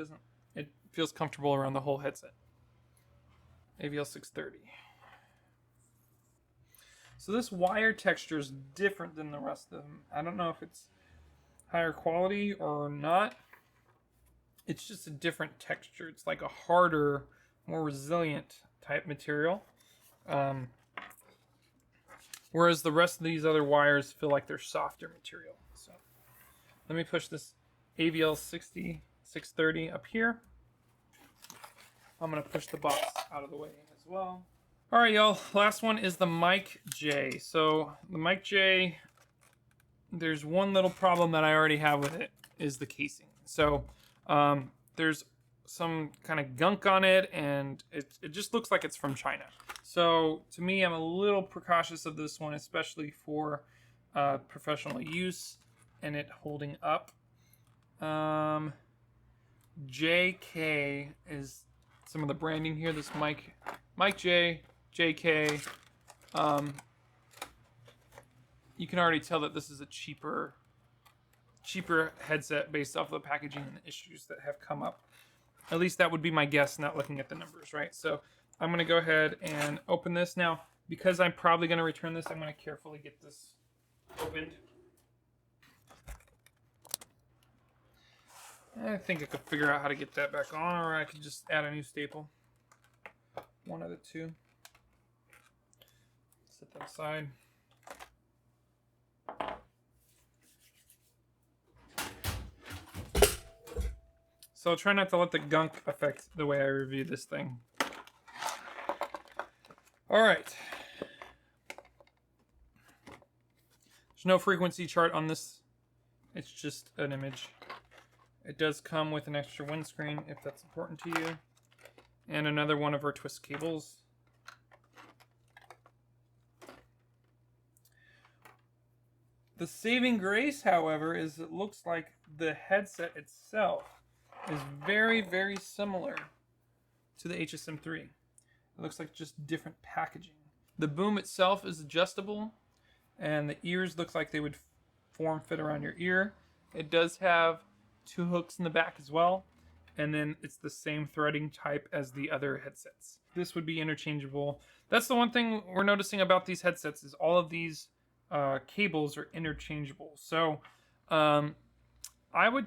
It feels comfortable around the whole headset. AVL 630. So this wire texture is different than the rest of them. I don't know if it's higher quality or not. It's just a different texture. It's like a harder, more resilient type material. Whereas the rest of these other wires feel like they're softer material. So let me push this AVL 630 up here. I'm going to push the box out of the way as well. All right, y'all. Last one is the Mic J. So the Mic J, there's one little problem that I already have with it, is the casing. So there's some kind of gunk on it, and it just looks like it's from China. So to me, I'm a little precautious of this one, especially for professional use and it holding up. JK is some of the branding here. This Mic J, JK. You can already tell that this is a cheaper headset based off of the packaging and the issues that have come up. At least that would be my guess, not looking at the numbers, right? So I'm going to go ahead and open this. Now, because I'm probably going to return this, I'm going to carefully get this opened. I think I could figure out how to get that back on, or I could just add a new staple. One of the two. Set that aside. So I'll try not to let the gunk affect the way I review this thing. All right. There's no frequency chart on this. It's just an image. It does come with an extra windscreen if that's important to you. And another one of our twist cables. The saving grace, however, is it looks like the headset itself is very, very similar to the HSM3. It looks like just different packaging. The boom itself is adjustable, and the ears look like they would form fit around your ear. It does have 2 hooks in the back as well, and then it's the same threading type as the other headsets. This would be interchangeable. That's the one thing we're noticing about these headsets is all of these cables are interchangeable. So I would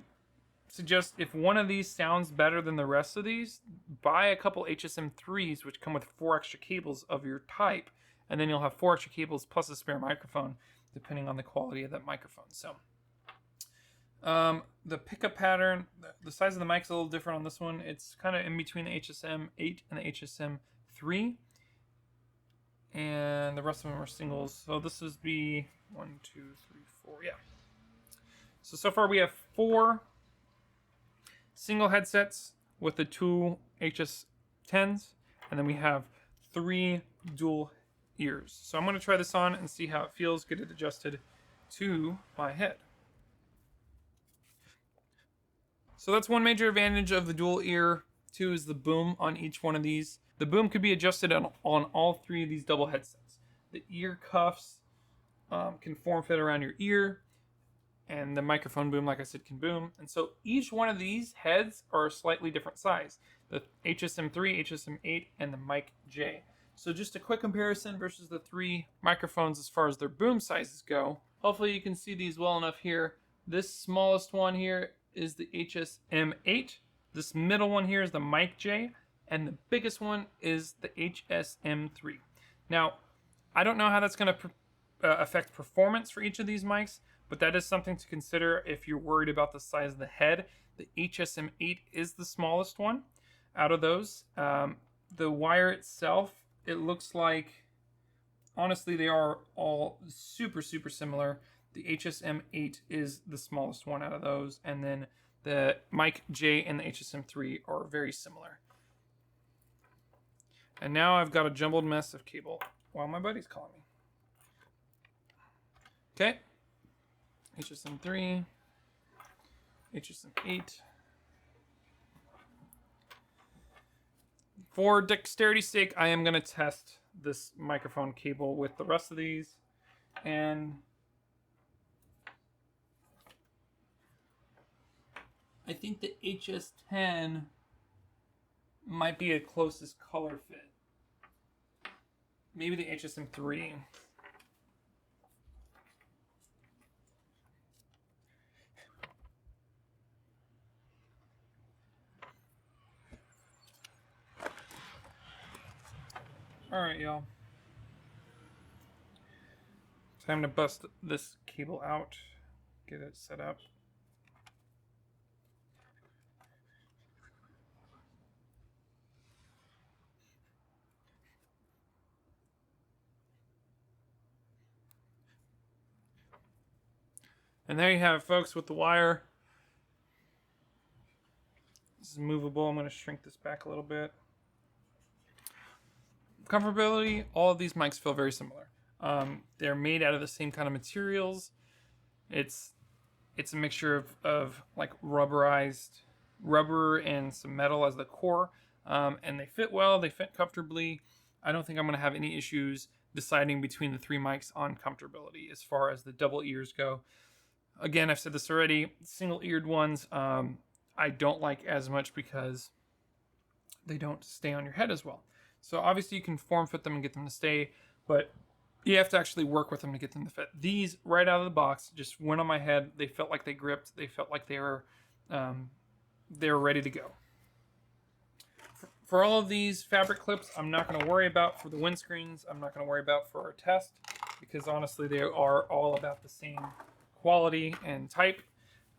suggest if one of these sounds better than the rest of these, buy a couple HSM3s, which come with 4 extra cables of your type, and then you'll have 4 extra cables plus a spare microphone, depending on the quality of that microphone. So, the pickup pattern, the size of the mic's a little different on this one. It's kind of in between the HSM8 and the HSM3, and the rest of them are singles. So this is the 1, 2, 3, 4, yeah. So far we have 4 single headsets with the 2 HS10s, and then we have 3 dual ears. So I'm going to try this on and see how it feels, get it adjusted to my head. So that's one major advantage of the dual ear. 2 is the boom on each one of these. The boom could be adjusted on all 3 of these double headsets. The ear cuffs can form fit around your ear, and the microphone boom, like I said, can boom. And so each one of these heads are a slightly different size. The HSM3, HSM8, and the Mic J. So just a quick comparison versus the 3 microphones as far as their boom sizes go. Hopefully you can see these well enough here. This smallest one here is the HSM8. This middle one here is the Mic J. And the biggest one is the HSM3. Now, I don't know how that's going to affect performance for each of these mics, but that is something to consider if you're worried about the size of the head. The HSM8 is the smallest one out of those. The wire itself, it looks like, honestly, they are all super similar. The HSM8 is the smallest one out of those, and then the Mic J and the HSM3 are very similar. And now I've got a jumbled mess of cable while my buddy's calling me. Okay. HSM3, HSM8. For dexterity's sake, I am going to test this microphone cable with the rest of these. And I think the HS10 might be a closest color fit. Maybe the HSM3. Alright, y'all. Time to bust this cable out, get it set up. And there you have it, folks, with the wire. This is movable. I'm going to shrink this back a little bit. Comfortability, all of these mics feel very similar. They're made out of the same kind of materials. It's a mixture of like rubberized rubber and some metal as the core. And they fit well, they fit comfortably. I don't think I'm going to have any issues deciding between the 3 mics on comfortability as far as the double ears go. Again, I've said this already, single-eared ones I don't like as much because they don't stay on your head as well. So obviously you can form fit them and get them to stay, but you have to actually work with them to get them to fit. These, right out of the box, just went on my head. They felt like they gripped. They felt like they were ready to go. For all of these fabric clips, I'm not going to worry about for the windscreens. I'm not going to worry about for our test because honestly they are all about the same quality and type.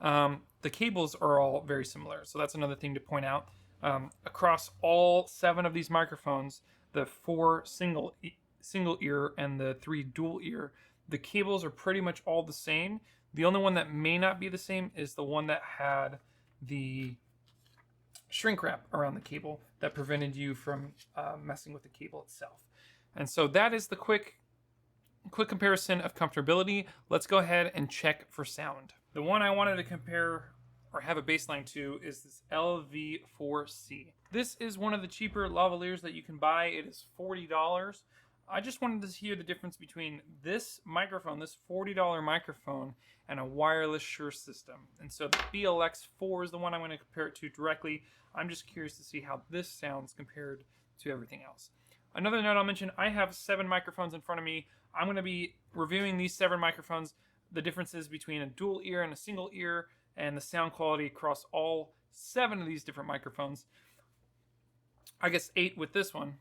The cables are all very similar, so that's another thing to point out. Across all 7 of these microphones, the 4 single ear and the 3 dual ear, the cables are pretty much all the same. The only one that may not be the same is the one that had the shrink wrap around the cable that prevented you from messing with the cable itself. And so that is the quick comparison of comfortability. Let's go ahead and check for sound. The one I wanted to compare or have a baseline to is this LV4C. This is one of the cheaper lavaliers that you can buy. It is $40. I just wanted to hear the difference between this microphone, this $40 microphone, and a wireless Shure system. And so the BLX4 is the one I'm going to compare it to directly. I'm just curious to see how this sounds compared to everything else. Another note I'll mention, I have 7 microphones in front of me. I'm going to be reviewing these 7 microphones, the differences between a dual ear and a single ear, and the sound quality across all 7 of these different microphones. I guess 8 with this one.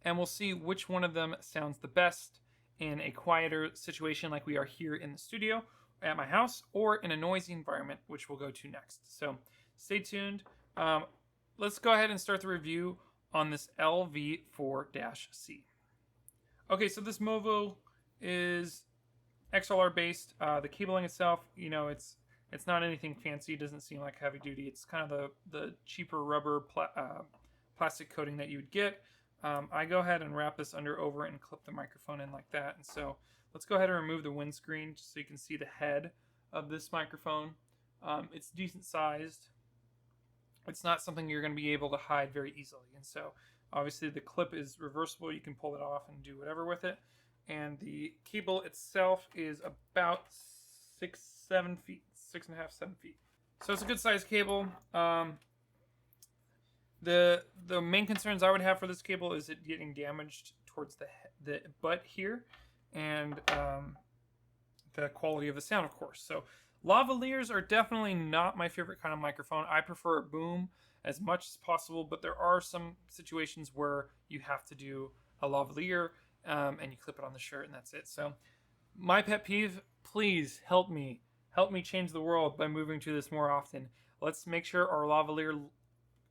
And we'll see which one of them sounds the best in a quieter situation like we are here in the studio at my house, or in a noisy environment, which we'll go to next. So stay tuned. Let's go ahead and start the review on this LV4-C. Okay, so this Movo is XLR based. The cabling itself, it's not anything fancy. It doesn't seem like heavy duty. It's kind of the cheaper rubber plastic coating that you would get. I go ahead and wrap this over and clip the microphone in like that. And so let's go ahead and remove the windscreen just so you can see the head of this microphone. It's decent sized. It's not something you're going to be able to hide very easily. And so obviously the clip is reversible. You can pull it off and do whatever with it. And the cable itself is about 6.5, 7 feet. So it's a good sized cable. The main concerns I would have for this cable is it getting damaged towards the butt here, and the quality of the sound, of course. So lavaliers are definitely not my favorite kind of microphone. I prefer a boom as much as possible, but there are some situations where you have to do a lavalier, and you clip it on the shirt and that's it. So my pet peeve, please help me change the world by moving to this more often. Let's make sure our lavalier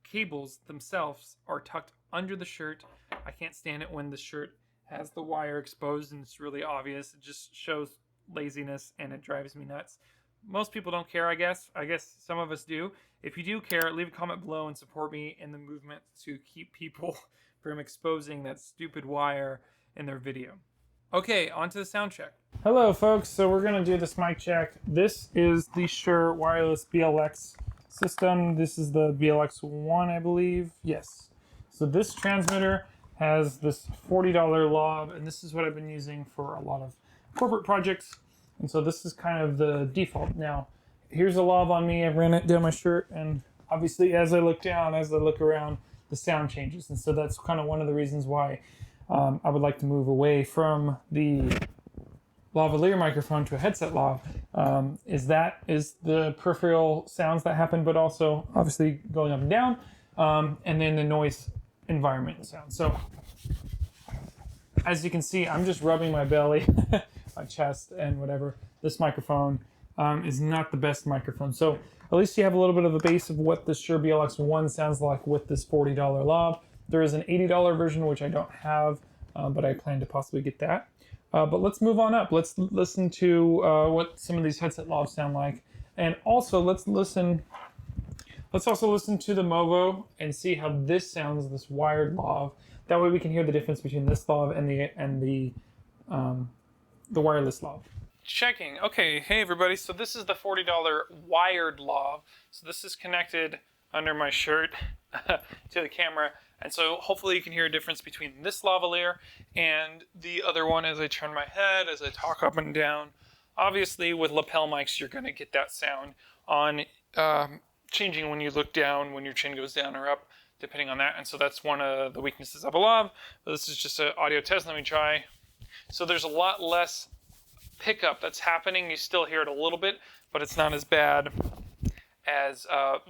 cables themselves are tucked under the shirt. I can't stand it when the shirt has the wire exposed and it's really obvious. It just shows laziness and it drives me nuts. Most people don't care, I guess. I guess some of us do. If you do care, leave a comment below and support me in the movement to keep people from exposing that stupid wire in their video. Okay, on to the sound check. Hello folks, so we're going to do this mic check. This is the Shure Wireless BLX system. This is the BLX1, I believe. Yes. So this transmitter has this $40 Lav, and this is what I've been using for a lot of corporate projects. And so this is kind of the default. Now, here's a Lav on me. I ran it down my shirt, and obviously as I look down, as I look around, the sound changes. And so that's kind of one of the reasons why I would like to move away from the lavalier microphone to a headset lav. Is the peripheral sounds that happen, but also obviously going up and down, and then the noise environment sound. So as you can see, I'm just rubbing my belly, my chest, and whatever. This microphone is not the best microphone. So at least you have a little bit of a base of what the Shure BLX1 sounds like with this $40 Lav. There is an $80 version, which I don't have, but I plan to possibly get that. But let's move on up. Let's listen to what some of these headset lavs sound like. And also, let's also listen to the Movo and see how this sounds, this wired lav. That way we can hear the difference between this lav and the wireless lav. Checking. Okay, hey everybody. So this is the $40 wired lav. So this is connected under my shirt to the camera. And so hopefully you can hear a difference between this lavalier and the other one as I turn my head, as I talk up and down. Obviously with lapel mics, you're going to get that sound on changing when you look down, when your chin goes down or up, depending on that. And so that's one of the weaknesses of a lav. But this is just an audio test. Let me try. So there's a lot less pickup that's happening. You still hear it a little bit, but it's not as bad as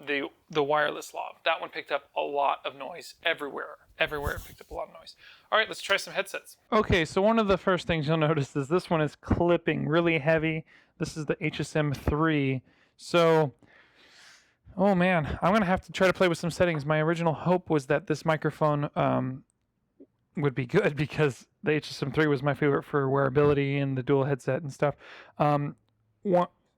the wireless lav. That one picked up a lot of noise everywhere. Everywhere it picked up a lot of noise. All right, let's try some headsets. Okay, so one of the first things you'll notice is this one is clipping really heavy. This is the HSM3. So, oh man, I'm going to have to try to play with some settings. My original hope was that this microphone would be good because the HSM3 was my favorite for wearability and the dual headset and stuff.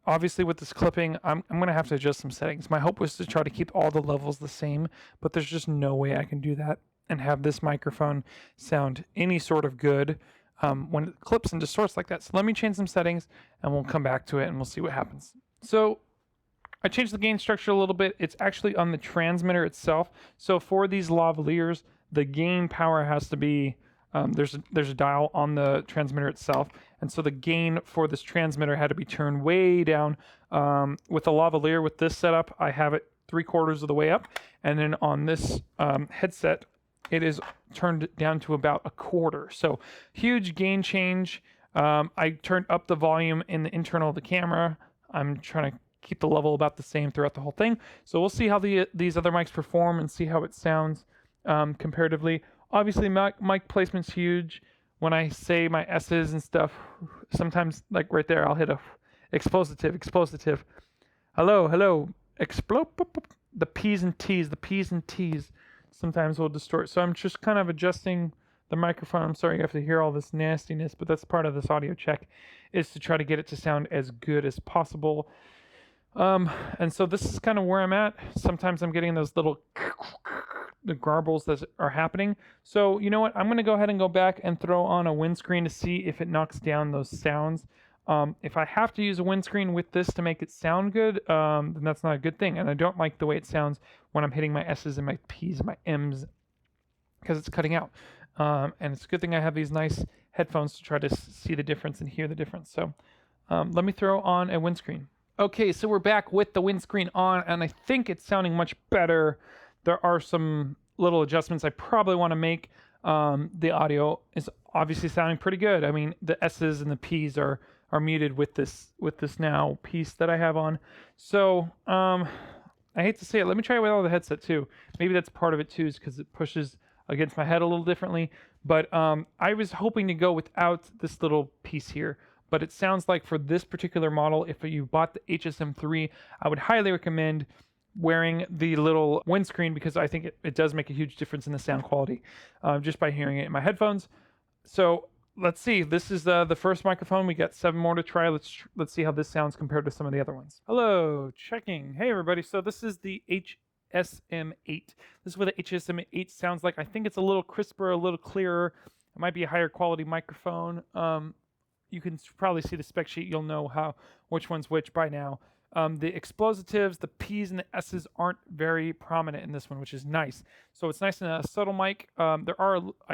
Obviously, with this clipping, I'm going to have to adjust some settings. My hope was to try to keep all the levels the same, but there's just no way I can do that and have this microphone sound any sort of good when it clips and distorts like that. So let me change some settings, and we'll come back to it, and we'll see what happens. So I changed the gain structure a little bit. It's actually on the transmitter itself. So for these lavaliers, the gain power has to be there's a dial on the transmitter itself, and so the gain for this transmitter had to be turned way down. With the lavalier, with this setup, I have it 3/4 of the way up, and then on this headset, it is turned down to about 1/4. So huge gain change. I turned up the volume in the internal of the camera I'm trying to keep the level about the same throughout the whole thing. So we'll see how these other mics perform and see how it sounds comparatively. Obviously, mic placement's huge. When I say my S's and stuff, sometimes like right there, I'll hit a explosive. Hello, explode. The P's and T's. Sometimes will distort. So I'm just kind of adjusting the microphone. I'm sorry you have to hear all this nastiness, but that's part of this audio check, is to try to get it to sound as good as possible. And so this is kind of where I'm at. Sometimes I'm getting those little the garbles that are happening. So you know what? I'm going to go ahead and go back and throw on a windscreen to see if it knocks down those sounds. If I have to use a windscreen with this to make it sound good, then that's not a good thing. And I don't like the way it sounds when I'm hitting my S's and my P's and my M's because it's cutting out. And it's a good thing I have these nice headphones to try to see the difference and hear the difference. So let me throw on a windscreen. Okay, so we're back with the windscreen on, and I think it's sounding much better. There are some little adjustments I probably want to make. The audio is obviously sounding pretty good. I mean, the S's and the P's are muted with this now piece that I have on. So I hate to say it. Let me try it without the headset too. Maybe that's part of it too, is because it pushes against my head a little differently. But I was hoping to go without this little piece here. But it sounds like for this particular model, if you bought the HSM3, I would highly recommend wearing the little windscreen because I think it does make a huge difference in the sound quality just by hearing it in my headphones. So let's see. This is the first microphone. We got 7 more to try. Let's see how this sounds compared to some of the other ones. Hello, checking. Hey everybody. So this is the HSM8. This is what the HSM8 sounds like. I think it's a little crisper, a little clearer. It might be a higher quality microphone. You can probably see the spec sheet. You'll know which one's which by now. The explosives, the P's and the S's aren't very prominent in this one, which is nice. So it's nice and a subtle mic. I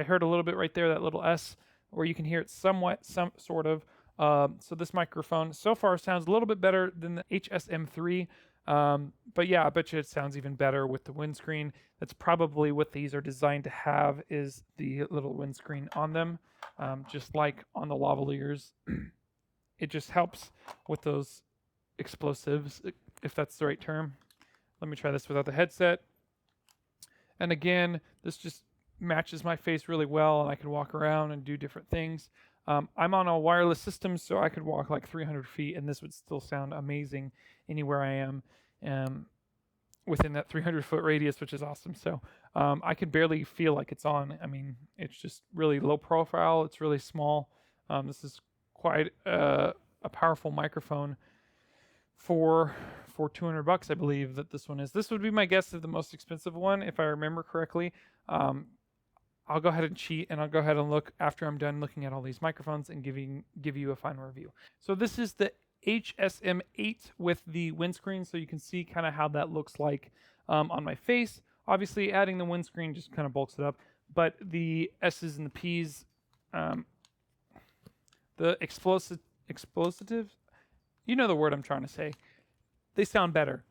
heard a little bit right there, that little S, where you can hear it somewhat, sort of. So this microphone so far sounds a little bit better than the HSM3. But yeah, I bet you it sounds even better with the windscreen. That's probably what these are designed to have, is the little windscreen on them. Just like on the lavaliers. It just helps with those explosives, if that's the right term. Let me try this without the headset. And again, this just matches my face really well, and I can walk around and do different things. I'm on a wireless system, so I could walk like 300 feet, and this would still sound amazing anywhere I am within that 300-foot radius, which is awesome. So I can barely feel like it's on. I mean, it's just really low profile. It's really small. This is quite a powerful microphone for $200, I believe that this one is. This would be my guess of the most expensive one, if I remember correctly. I'll go ahead and cheat, and I'll go ahead and look after I'm done looking at all these microphones and give you a final review. So this is the HSM8 with the windscreen, so you can see kind of how that looks like on my face. Obviously, adding the windscreen just kind of bulks it up, but the S's and the P's, the explosives, you know the word I'm trying to say, they sound better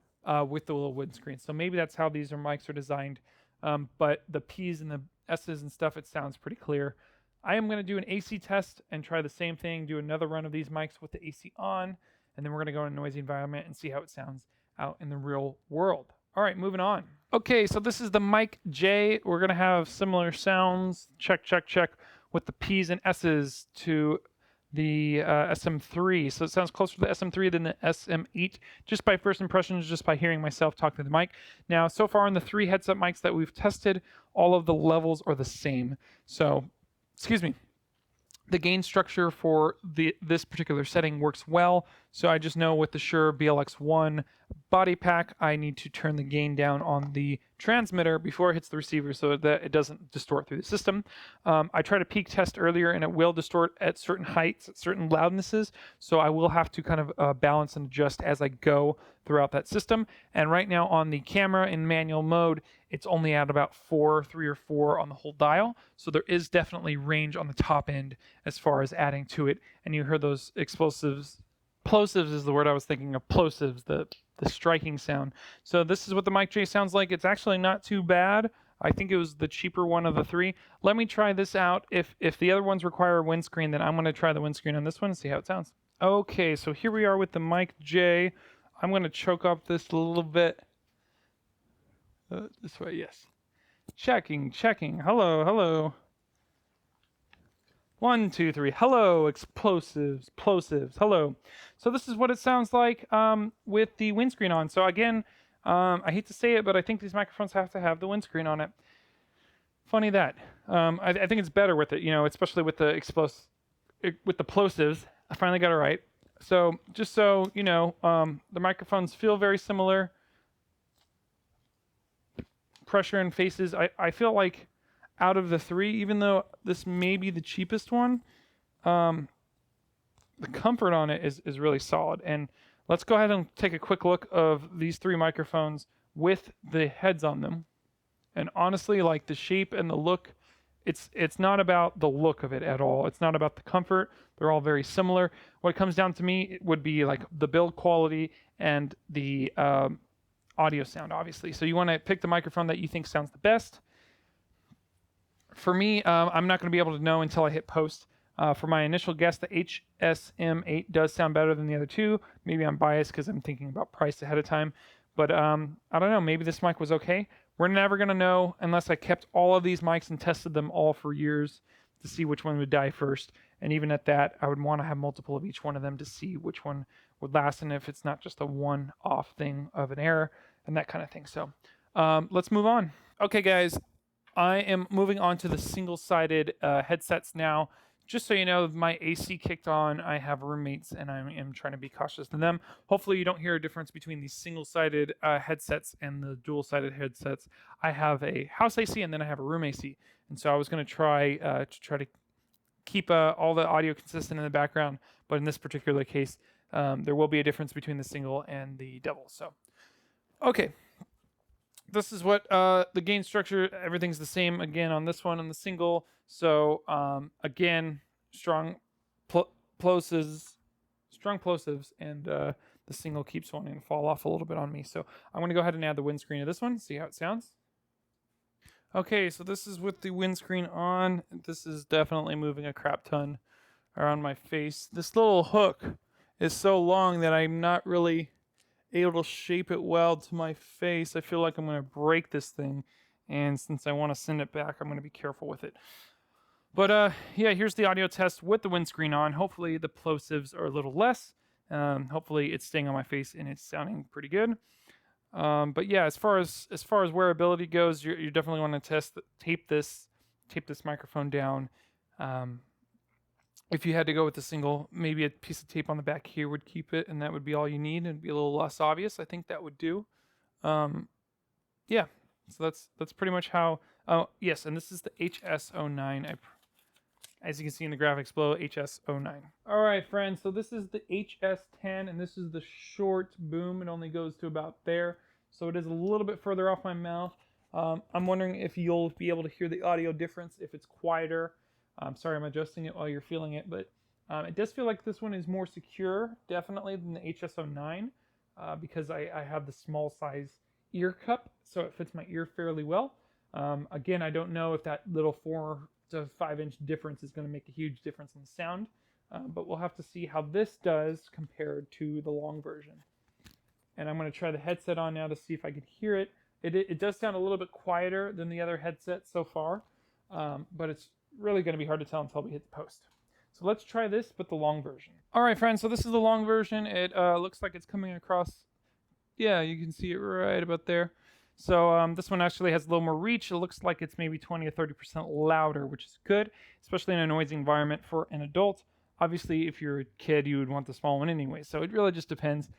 with the little windscreen. So maybe that's how these mics are designed. But the P's and the S's and stuff, it sounds pretty clear. I am going to do an AC test and try the same thing, do another run of these mics with the AC on, and then we're going to go in a noisy environment and see how it sounds out in the real world. All right, moving on. Okay, so this is the Mic J. We're going to have similar sounds, check, with the P's and S's to the SM3. So it sounds closer to the SM3 than the SM8, just by first impressions, just by hearing myself talk to the mic. Now, so far in the 3 headset mics that we've tested, all of the levels are the same. So, excuse me, the gain structure for this particular setting works well. So I just know with the Shure BLX1 body pack, I need to turn the gain down on the transmitter before it hits the receiver so that it doesn't distort through the system. I tried a peak test earlier, and it will distort at certain heights, at certain loudnesses. So I will have to kind of balance and adjust as I go throughout that system. And right now on the camera in manual mode, it's only at about 3 or 4 on the whole dial. So there is definitely range on the top end as far as adding to it. And you heard those explosives. Plosives is the word I was thinking of. Plosives, the striking sound. So this is what the Mic J sounds like. It's actually not too bad. I think it was the cheaper one of the 3. Let me try this out. If the other ones require a windscreen, then I'm going to try the windscreen on this one and see how it sounds. Okay, so here we are with the Mic J. I'm going to choke up this a little bit. This way, yes. Checking. Hello, hello. 1, 2, 3. Hello, explosives, plosives. Hello. So this is what it sounds like with the windscreen on. So again, I hate to say it, but I think these microphones have to have the windscreen on it. Funny that. I think it's better with it, especially with the with the plosives. I finally got it right. So just so you know, the microphones feel very similar. Pressure and faces. I feel like out of the three, even though this may be the cheapest one, the comfort on it is really solid. And let's go ahead and take a quick look of these three microphones with the heads on them. And honestly, like the shape and the look, it's not about the look of it at all. It's not about the comfort. They're all very similar. What comes down to me it would be like the build quality and the audio sound, obviously. So you want to pick the microphone that you think sounds the best. For me, I'm not going to be able to know until I hit post. For my initial guess, the HSM8 does sound better than the other two. Maybe I'm biased because I'm thinking about price ahead of time. But I don't know. Maybe this mic was okay. We're never going to know unless I kept all of these mics and tested them all for years to see which one would die first. And even at that, I would want to have multiple of each one of them to see which one would last and if it's not just a one-off thing of an error and that kind of thing. So let's move on. Okay, guys. I am moving on to the single-sided headsets now. Just so you know, my AC kicked on. I have roommates, and I am trying to be cautious to them. Hopefully, you don't hear a difference between these single-sided headsets and the dual-sided headsets. I have a house AC, and then I have a room AC. And so I was going to try to keep all the audio consistent in the background. But in this particular case, there will be a difference between the single and the double. So, okay. This is what the gain structure, everything's the same again on this one on the single. So again, strong plosives, and the single keeps wanting to fall off a little bit on me. So I'm going to go ahead and add the windscreen to this one, see how it sounds. Okay, so this is with the windscreen on. This is definitely moving a crap ton around my face. This little hook is so long that I'm not really able to shape it well to my face. I feel like I'm going to break this thing, and since I want to send it back, I'm going to be careful with it. But yeah, here's the audio test with the windscreen on. Hopefully the plosives are a little less. Hopefully it's staying on my face and it's sounding pretty good. But yeah, as far as wearability goes, you definitely want to tape this microphone down. If you had to go with the single, maybe a piece of tape on the back here would keep it, and that would be all you need. It'd be a little less obvious. I think that would do. Yeah, so that's pretty much how. Oh yes, and this is the HS09. As you can see in the graphics below, HS09. All right, friends. So this is the HS10, and this is the short boom. It only goes to about there, so it is a little bit further off my mouth. I'm wondering if you'll be able to hear the audio difference if it's quieter. I'm sorry, I'm adjusting it while you're feeling it, but it does feel like this one is more secure, definitely, than the HS09, because I have the small size ear cup, so it fits my ear fairly well. Again, I don't know if that little 4 to 5 inch difference is going to make a huge difference in the sound, but we'll have to see how this does compared to the long version. And I'm going to try the headset on now to see if I can hear it. It does sound a little bit quieter than the other headset so far, but it's really going to be hard to tell until we hit the post. So let's try this, but the long version. All right, friends, so this is the long version. It looks like it's coming across. Yeah, you can see it right about there. So this one actually has a little more reach. It looks like it's maybe 20 or 30% louder, which is good, especially in a noisy environment for an adult. Obviously, if you're a kid, you would want the small one anyway. So it really just depends.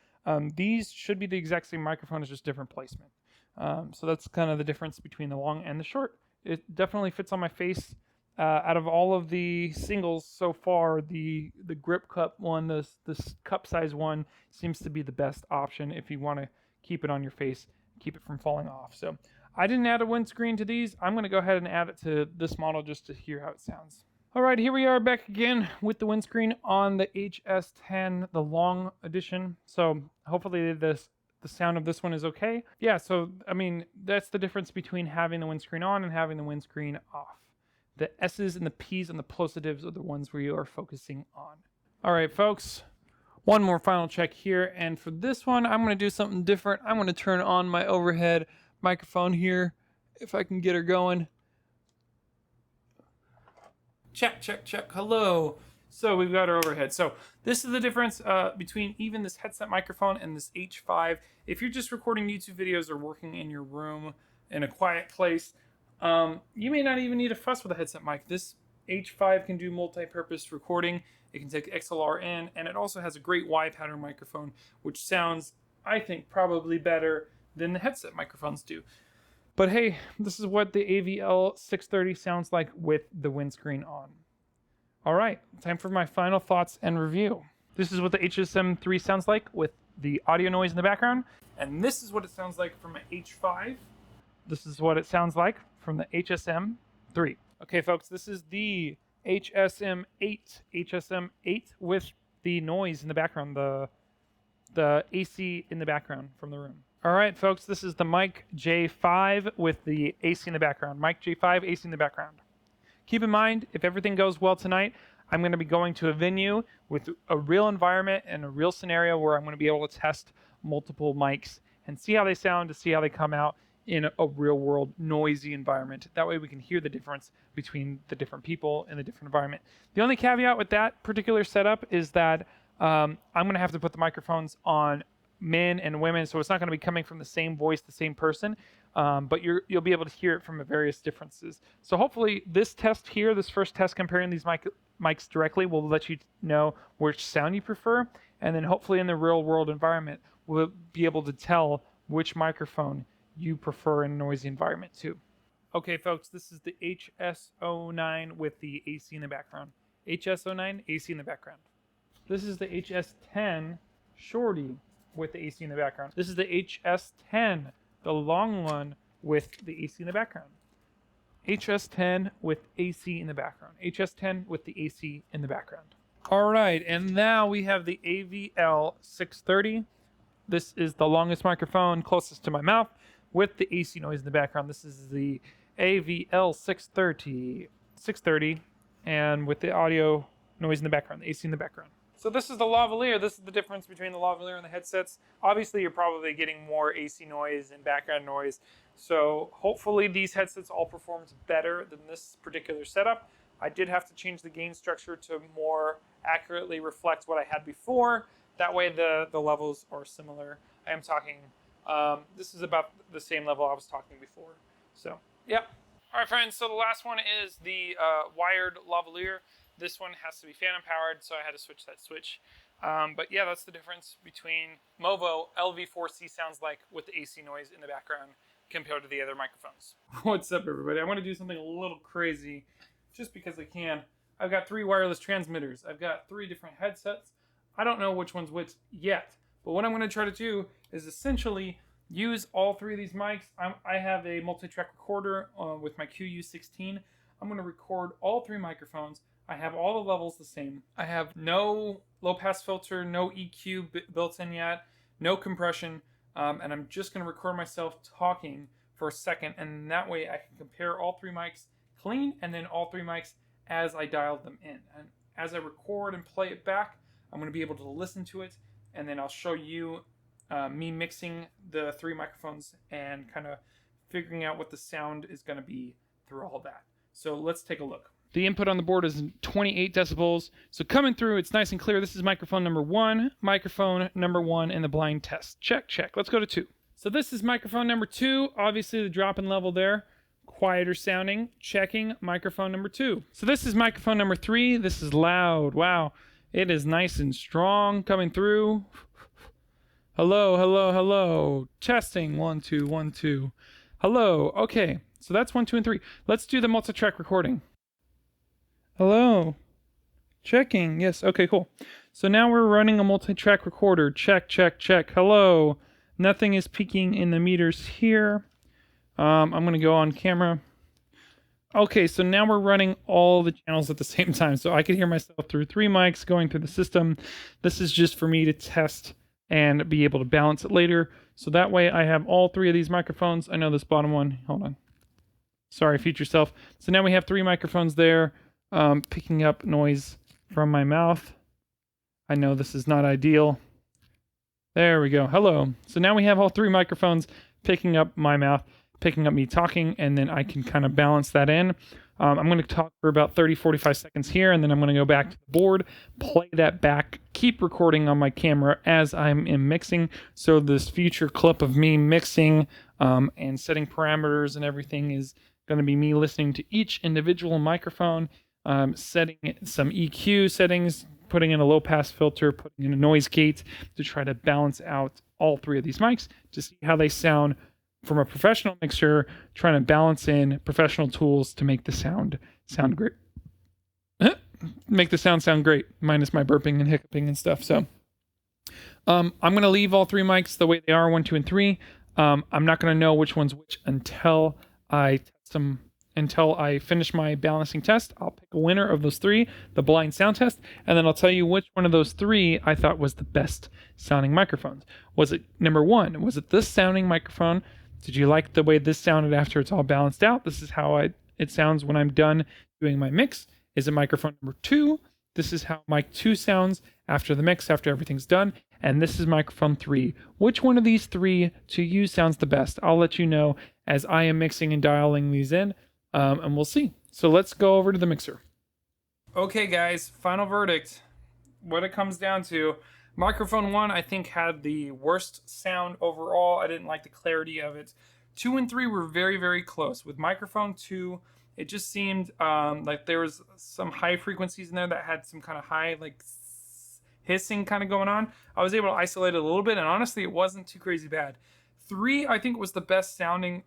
These should be the exact same microphone, it's just different placement. So that's kind of the difference between the long and the short. It definitely fits on my face. Out of all of the singles so far, the grip cup one, this cup size one, seems to be the best option if you want to keep it on your face, keep it from falling off. So I didn't add a windscreen to these. I'm going to go ahead and add it to this model just to hear how it sounds. All right, here we are back again with the windscreen on the HS10, the long edition. So hopefully the sound of this one is okay. Yeah, so I mean, that's the difference between having the windscreen on and having the windscreen off. The S's and the P's and the plositives are the ones where you are focusing on. All right, folks, One more final check here, and for this one, I'm going to do something different. I'm going to turn on my overhead microphone here, if I can get her going. Check, check, check. Hello. So we've got our overhead. So this is the difference between even this headset microphone and this H5. If you're just recording YouTube videos or working in your room in a quiet place, you may not even need a fuss with a headset mic. This H5 can do multi-purpose recording. It can take XLR in, and it also has a great Y pattern microphone, which sounds, I think, probably better than the headset microphones do. But hey, this is what the AVL 630 sounds like with the windscreen on. All right, time for my final thoughts and review. This is what the HSM3 sounds like with the audio noise in the background, and this is what it sounds like from an H5. This is what it sounds like from the HSM3. Okay, folks, this is the HSM8 with the noise in the background, the AC in the background from the room. All right, folks, this is the Mic J5 with the AC in the background. Mic J5, AC in the background. Keep in mind, if everything goes well tonight, I'm going to be going to a venue with a real environment and a real scenario where I'm going to be able to test multiple mics and see how they sound, to see how they come out in a real world noisy environment. That way we can hear the difference between the different people in the different environment. The only caveat with that particular setup is that I'm going to have to put the microphones on men and women, so it's not going to be coming from the same voice, the same person, but you'll be able to hear it from various differences. So hopefully this test here, this first test comparing these mics directly, will let you know which sound you prefer, and then hopefully in the real world environment we'll be able to tell which microphone you prefer in a noisy environment too. Okay, folks, this is the HS09 with the AC in the background. HS09, AC in the background. This is the HS10 Shorty with the AC in the background. This is the HS10, the long one with the AC in the background. HS10 with AC in the background. HS10 with the AC in the background. All right, and now we have the AVL 630. This is the longest microphone closest to my mouth with the AC noise in the background. This is the AVL 630, and with the audio noise in the background, the AC in the background. So this is the lavalier. This is the difference between the lavalier and the headsets. Obviously, you're probably getting more AC noise and background noise. So hopefully these headsets all performs better than this particular setup. I did have to change the gain structure to more accurately reflect what I had before. That way the levels are similar. I am talking, this is about the same level I was talking before. So, yeah. All right, friends, so the last one is the wired lavalier. This one has to be phantom powered, so I had to switch that switch. But yeah, that's the difference between Movo LV4C sounds like with the AC noise in the background compared to the other microphones. What's up, everybody? I want to do something a little crazy just because I can. I've got 3 wireless transmitters. I've got 3 different headsets. I don't know which one's which yet, but what I'm going to try to do is essentially use all 3 of these mics. I have a multi-track recorder with my QU16. I'm going to record all 3 microphones. I have all the levels the same. I have no low-pass filter, no EQ built in yet, no compression, and I'm just going to record myself talking for a second, and that way I can compare all 3 mics clean and then all 3 mics as I dialed them in. And as I record and play it back, I'm going to be able to listen to it, and then I'll show you me mixing the 3 microphones and kind of figuring out what the sound is going to be through all that. So let's take a look. The input on the board is 28 decibels. So coming through, it's nice and clear. This is microphone number 1 in the blind test. Check, check. Let's go to 2. So this is microphone number 2. Obviously the drop in level there. Quieter sounding. Checking microphone number 2. So this is microphone number 3. This is loud. Wow. It is nice and strong coming through. Hello, hello, hello. Testing. 1, 2, 1, 2. Hello. Okay. So that's 1, 2, and 3. Let's do the multi-track recording. Hello. Checking. Yes. Okay, cool. So now we're running a multi-track recorder. Check, check, check. Hello. Nothing is peaking in the meters here. I'm going to go on camera. Okay, so now we're running all the channels at the same time. So I can hear myself through 3 mics going through the system. This is just for me to test and be able to balance it later. So that way I have all 3 of these microphones. I know this bottom one. Hold on. Sorry, feature self. So now we have 3 microphones there, picking up noise from my mouth. I know this is not ideal. There we go. Hello. So now we have all three microphones picking up my mouth, picking up me talking, and then I can kind of balance that in. I'm going to talk for about 30, 45 seconds here, and then I'm going to go back to the board, play that back, keep recording on my camera as I'm in mixing. So this future clip of me mixing and setting parameters and everything is going to be me listening to each individual microphone, setting some EQ settings, putting in a low pass filter, putting in a noise gate to try to balance out all three of these mics to see how they sound from a professional mixer, trying to balance in professional tools to make the sound great. Make the sound great, minus my burping and hiccuping and stuff. So I'm going to leave all three mics the way they are, 1, 2, and 3. I'm not going to know which one's which until I test them. Until I finish my balancing test, I'll pick a winner of those three, the blind sound test, and then I'll tell you which one of those three I thought was the best sounding microphones. Was it number 1? Was it this sounding microphone? Did you like the way this sounded after it's all balanced out? This is how it sounds when I'm done doing my mix. Is it microphone number 2? This is how mic 2 sounds after the mix, after everything's done. And this is microphone 3. Which one of these three to you sounds the best? I'll let you know as I am mixing and dialing these in. And we'll see. So let's go over to the mixer. Okay, guys, final verdict. What it comes down to, microphone 1, I think, had the worst sound overall. I didn't like the clarity of it. 2 and 3 were very, very close. With microphone 2, it just seemed like there was some high frequencies in there that had some kind of high, like, hissing kind of going on. I was able to isolate it a little bit, and honestly, it wasn't too crazy bad. 3, I think, was the best sounding.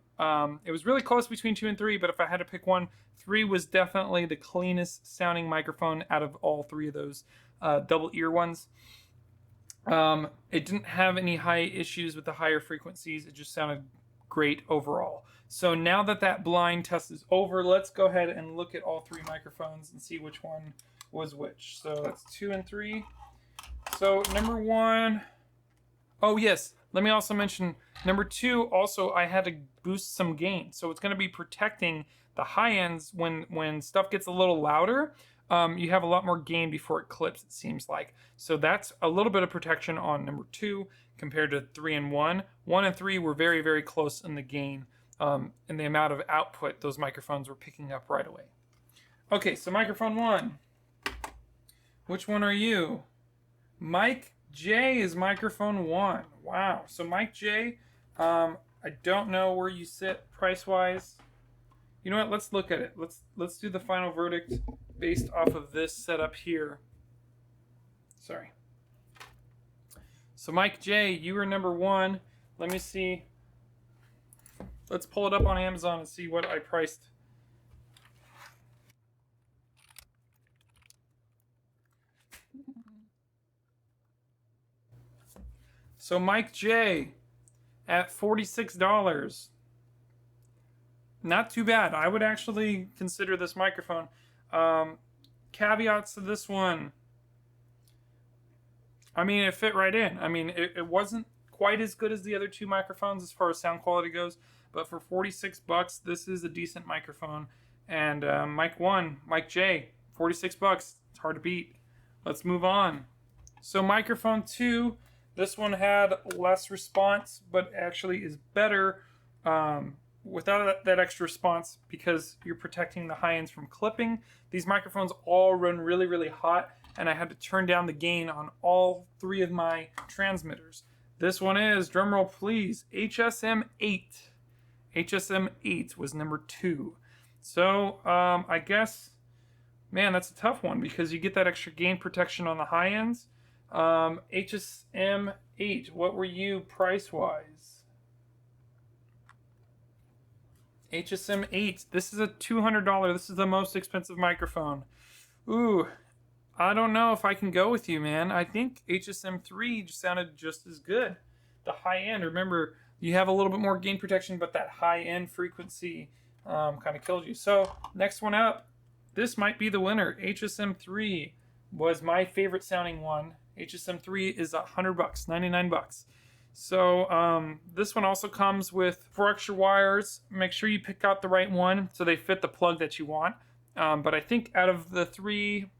It was really close between 2 and 3, but if I had to pick one, 3 was definitely the cleanest sounding microphone out of all 3 of those double ear ones. It didn't have any high issues with the higher frequencies. It just sounded great overall. So now that that blind test is over, let's go ahead and look at all 3 microphones and see which one was which. So that's 2 and 3. So number 1, oh yes, let me also mention number 2, also I had to boost some gain. So it's going to be protecting the high ends when stuff gets a little louder. You have a lot more gain before it clips, it seems like. So that's a little bit of protection on number 2 compared to 3 and 1. 1 and 3 were very, very close in the gain and the amount of output those microphones were picking up right away. Okay, so microphone 1. Which one are you? Mike J is microphone 1. Wow. So Mike J, I don't know where you sit price-wise. You know what? Let's look at it. Let's do the final verdict based off of this setup here. Sorry. So Mike J, you are number 1. Let me see. Let's pull it up on Amazon and see what I priced. So Mike J at $46. Not too bad. I would actually consider this microphone. Caveats to this one. I mean, it fit right in. I mean, it wasn't quite as good as the other 2 microphones as far as sound quality goes, but for $46, this is a decent microphone. And Mike J, $46. It's hard to beat. Let's move on. So microphone 2, this one had less response, but actually is better without that extra response because you're protecting the high ends from clipping. These microphones all run really, really hot, and I had to turn down the gain on all 3 of my transmitters. This one is, drumroll please, HSM 8. HSM 8 was number 2. So I guess, man, that's a tough one because you get that extra gain protection on the high ends. HSM 8, what were you price-wise? HSM 8, this is a $200, this is the most expensive microphone. Ooh, I don't know if I can go with you, man. I think HSM 3 sounded just as good. The high end, remember, you have a little bit more gain protection, but that high end frequency kind of killed you. So, next one up, this might be the winner. HSM 3 was my favorite sounding one. HSM 3 is $100, $99. So this one also comes with 4 extra wires. Make sure you pick out the right one so they fit the plug that you want. But I think out of the 3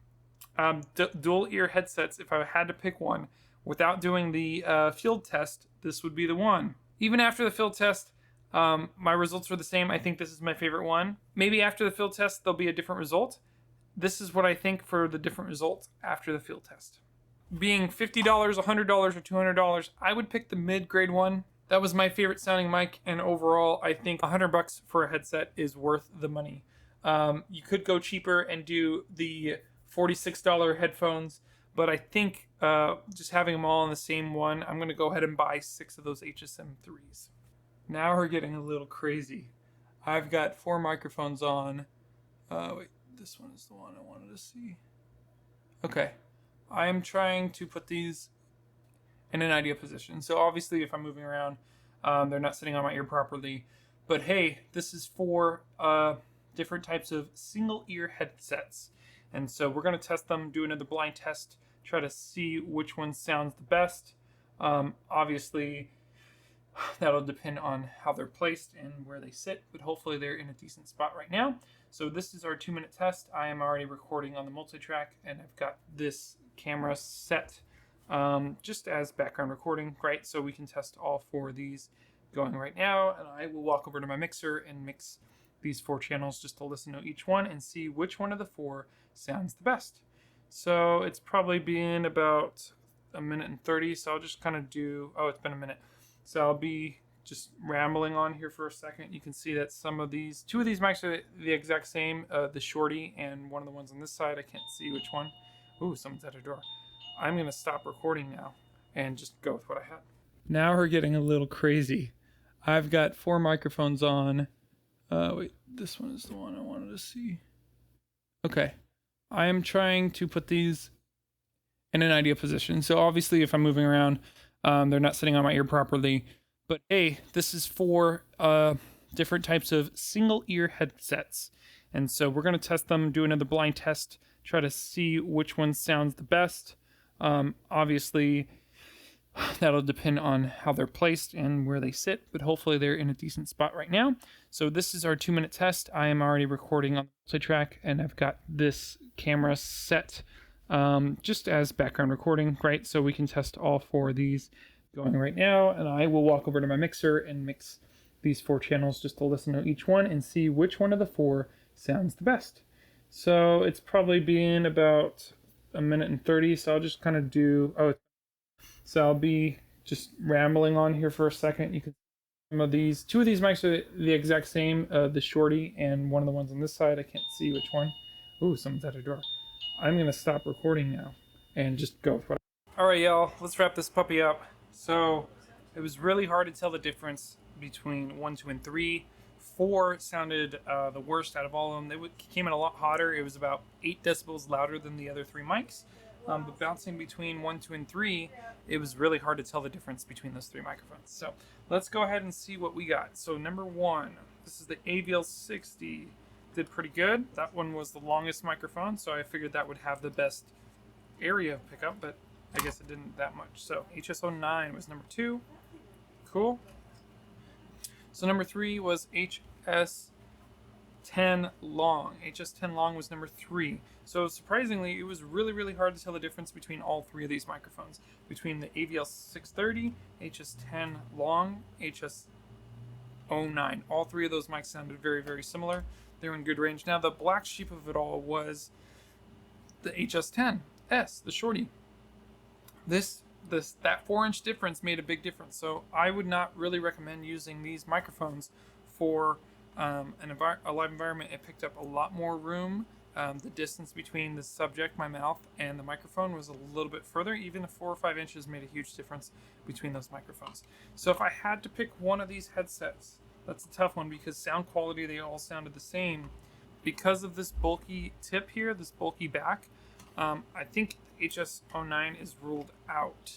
dual ear headsets, if I had to pick one without doing the field test, this would be the one. Even after the field test, my results were the same. I think this is my favorite one. Maybe after the field test, there'll be a different result. This is what I think for the different result after the field test. Being $50, $100, or $200, I would pick the mid-grade one. That was my favorite sounding mic, and overall, I think $100 for a headset is worth the money. You could go cheaper and do the $46 headphones, but I think just having them all in the same one, I'm going to go ahead and buy 6 of those HSM3s. Now we're getting a little crazy. I've got 4 microphones on. Wait, this one is the one I wanted to see. Okay. I am trying to put these in an ideal position. So obviously if I'm moving around, they're not sitting on my ear properly. But hey, this is for different types of single ear headsets. And so we're going to test them, do another blind test, try to see which one sounds the best. Obviously, that'll depend on how they're placed and where they sit, but hopefully they're in a decent spot right now. So this is our 2-minute test. I am already recording on the multi-track, and I've got this camera set just as background recording, right? So we can test all 4 of these going right now, and I will walk over to my mixer and mix these 4 channels just to listen to each one and see which one of the 4 sounds the best. So it's probably been about 1:30, so I'll just kind of do, oh, it's been a minute. So I'll be just rambling on here for a second. You can see that some of these, 2 of these mics are the exact same, the shorty and one of the ones on this side. I can't see which one. Ooh, someone's at our door. I'm going to stop recording now and just go with what I had. Now we're getting a little crazy. I've got 4 microphones on. Wait, this one is the one I wanted to see. Okay. I am trying to put these in an ideal position. So obviously if I'm moving around, they're not sitting on my ear properly. But hey, this is for different types of single ear headsets. And so we're going to test them, do another blind test, try to see which one sounds the best. Obviously, that'll depend on how they're placed and where they sit, but hopefully they're in a decent spot right now. So this is our 2-minute test. I am already recording on the multi-track, and I've got this camera set just as background recording, right? So we can test all 4 of these going right now, and I will walk over to my mixer and mix these 4 channels just to listen to each one and see which one of the 4 sounds the best. So it's probably been about 1:30, so I'll just kind of do, so I'll be just rambling on here for a second. You can see some of these, 2 of these mics are the exact same, the shorty and one of the ones on this side. I can't see which one. Ooh, someone's at our door. I'm going to stop recording now and just go with what All right, y'all, let's wrap this puppy up. So it was really hard to tell the difference between 1, 2, and 3. 4 sounded the worst out of all of them. They came in a lot hotter. It was about 8 decibels louder than the other 3 mics. But bouncing between 1, 2, and 3, it was really hard to tell the difference between those 3 microphones. So let's go ahead and see what we got. So number 1, this is the AVL60. Did pretty good. That one was the longest microphone, so I figured that would have the best area pickup, but I guess it didn't that much. So HS09 was number 2. Cool. So number 3 was HS10 long. HS10 long was number 3. So surprisingly, it was really, really hard to tell the difference between all 3 of these microphones. Between the AVL630, HS10 long, HS09. All 3 of those mics sounded very, very similar. They were in good range. Now the black sheep of it all was the HS10S, the shorty. That 4-inch difference made a big difference. So I would not really recommend using these microphones for a live environment. It picked up a lot more room. The distance between the subject, my mouth, and the microphone was a little bit further. Even 4 or 5 inches made a huge difference between those microphones. So if I had to pick one of these headsets, that's a tough one because sound quality, they all sounded the same. Because of this bulky tip here, this bulky back, I think HS09 is ruled out.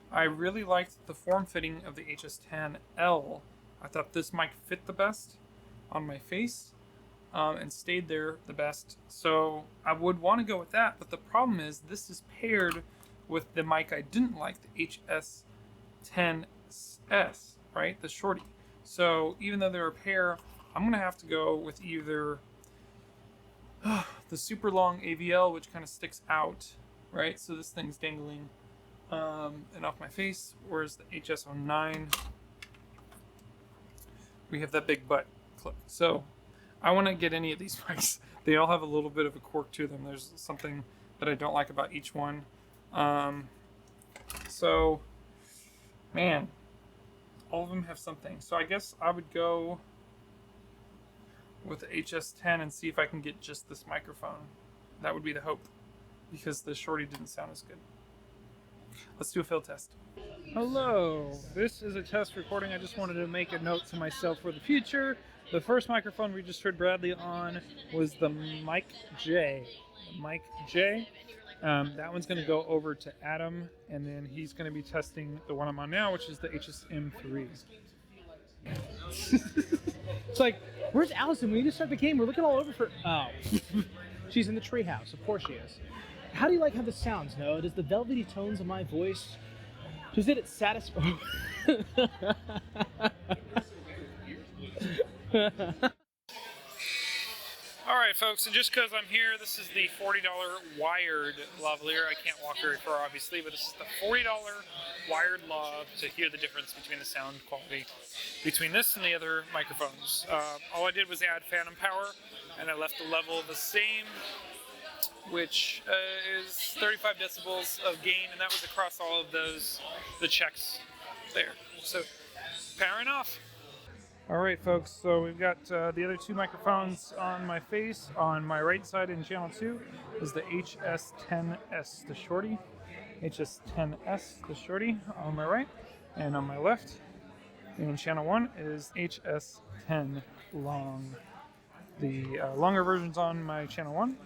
I really liked the form fitting of the HS10L. I thought this mic fit the best on my face and stayed there the best. So I would want to go with that, but the problem is this is paired with the mic I didn't like, the HS10S, right? The shorty. So even though they're a pair, I'm going to have to go with either the super long AVL, which kind of sticks out, right? So this thing's dangling and off my face. Whereas the HS09, we have that big butt clip. So I want to get any of these mics. They all have a little bit of a quirk to them. There's something that I don't like about each one. So, man, all of them have something. So I guess I would go with the HS10 and see if I can get just this microphone. That would be the hope, because the shorty didn't sound as good. Let's do a field test. Hello, this is a test recording. I just wanted to make a note to myself for the future. The first microphone we just heard Bradley on was the Mic J. That one's going to go over to Adam, and then he's going to be testing the one I'm on now, which is the HSM3. It's like, where's Allison? We need to start the game. We're looking all over for. Oh, she's in the treehouse. Of course she is. How do you like how this sounds, Noah? Does the velvety tones of my voice, does it satisfy? All right, folks, and just because I'm here, this is the $40 Wired lavalier. I can't walk very far, obviously, but this is the $40 Wired Lav to hear the difference between the sound quality between this and the other microphones. All I did was add phantom power, and I left the level the same, which is 35 decibels of gain, and that was across all of those, the checks there. So, powering off. All right, folks, so we've got the other two microphones on my face. On my right side in channel 2 is the HS10S, the shorty. HS10S, the shorty, on my right. And on my left, in channel 1, is HS10 long. The longer version's on my channel 1,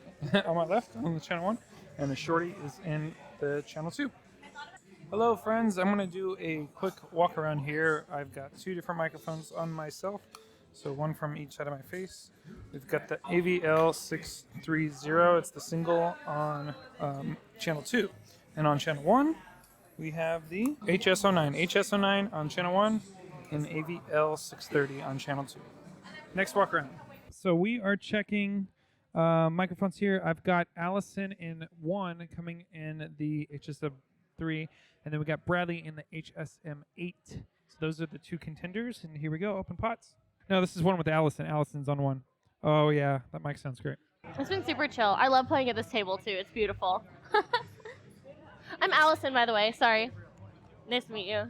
on my left, on the channel 1, and the shorty is in the channel 2. Hello friends, I'm going to do a quick walk around here. I've got two different microphones on myself, so one from each side of my face. We've got the AVL630, it's the single on channel 2. And on channel 1, we have the HS09 on channel 1 and AVL630 on channel 2. Next walk around. So we are checking microphones here. I've got Allison in 1 coming in the HSM3. And then we got Bradley in the HSM8. So those are the two contenders. And here we go, open pots. No, this is one with Allison. Allison's on 1. Oh, yeah, that mic sounds great. It's been super chill. I love playing at this table, too. It's beautiful. I'm Allison, by the way. Sorry. Nice to meet you.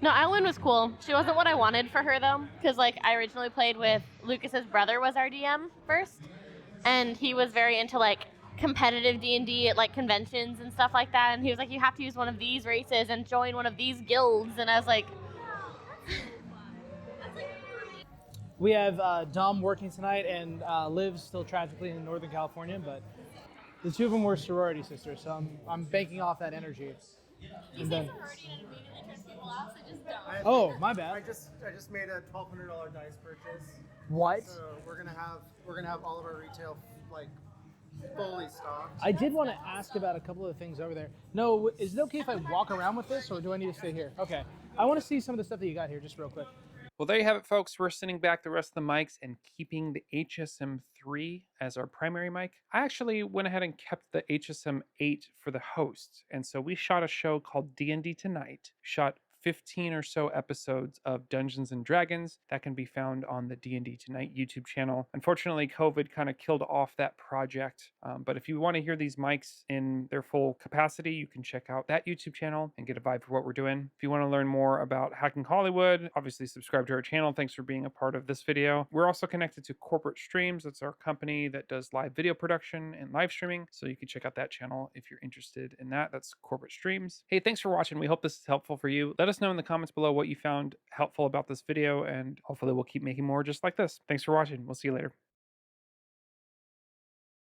No, Ellen was cool. She wasn't what I wanted for her, though. Because, like, I originally played with Lucas's brother was our DM first. And he was very into, like, competitive D&D at like conventions and stuff like that, and he was like, you have to use one of these races and join one of these guilds, and I was like, We have Dom working tonight, and Liv's still tragically in Northern California, but the two of them were sorority sisters, so I'm banking off that energy. And then, oh, my bad. I just made a $1,200 dice purchase. What? So we're gonna have all of our retail like fully stocked. I did want to ask about a couple of things over there. No, is it okay if I walk around with this, or do I need to stay here? Okay. I want to see some of the stuff that you got here, just real quick. Well, there you have it, folks. We're sending back the rest of the mics and keeping the HSM3 as our primary mic. I actually went ahead and kept the HSM8 for the host. And so we shot a show called D&D Tonight. Shot 15 or so episodes of Dungeons and Dragons that can be found on the D&D Tonight YouTube channel. Unfortunately, COVID kind of killed off that project. But if you want to hear these mics in their full capacity, you can check out that YouTube channel and get a vibe for what we're doing. If you want to learn more about Hacking Hollywood, obviously subscribe to our channel. Thanks for being a part of this video. We're also connected to Corporate Streams. That's our company that does live video production and live streaming. So you can check out that channel if you're interested in that. That's Corporate Streams. Hey, thanks for watching. We hope this is helpful for you. Let us know in the comments below what you found helpful about this video, and hopefully we'll keep making more just like this. Thanks for watching. We'll see you later.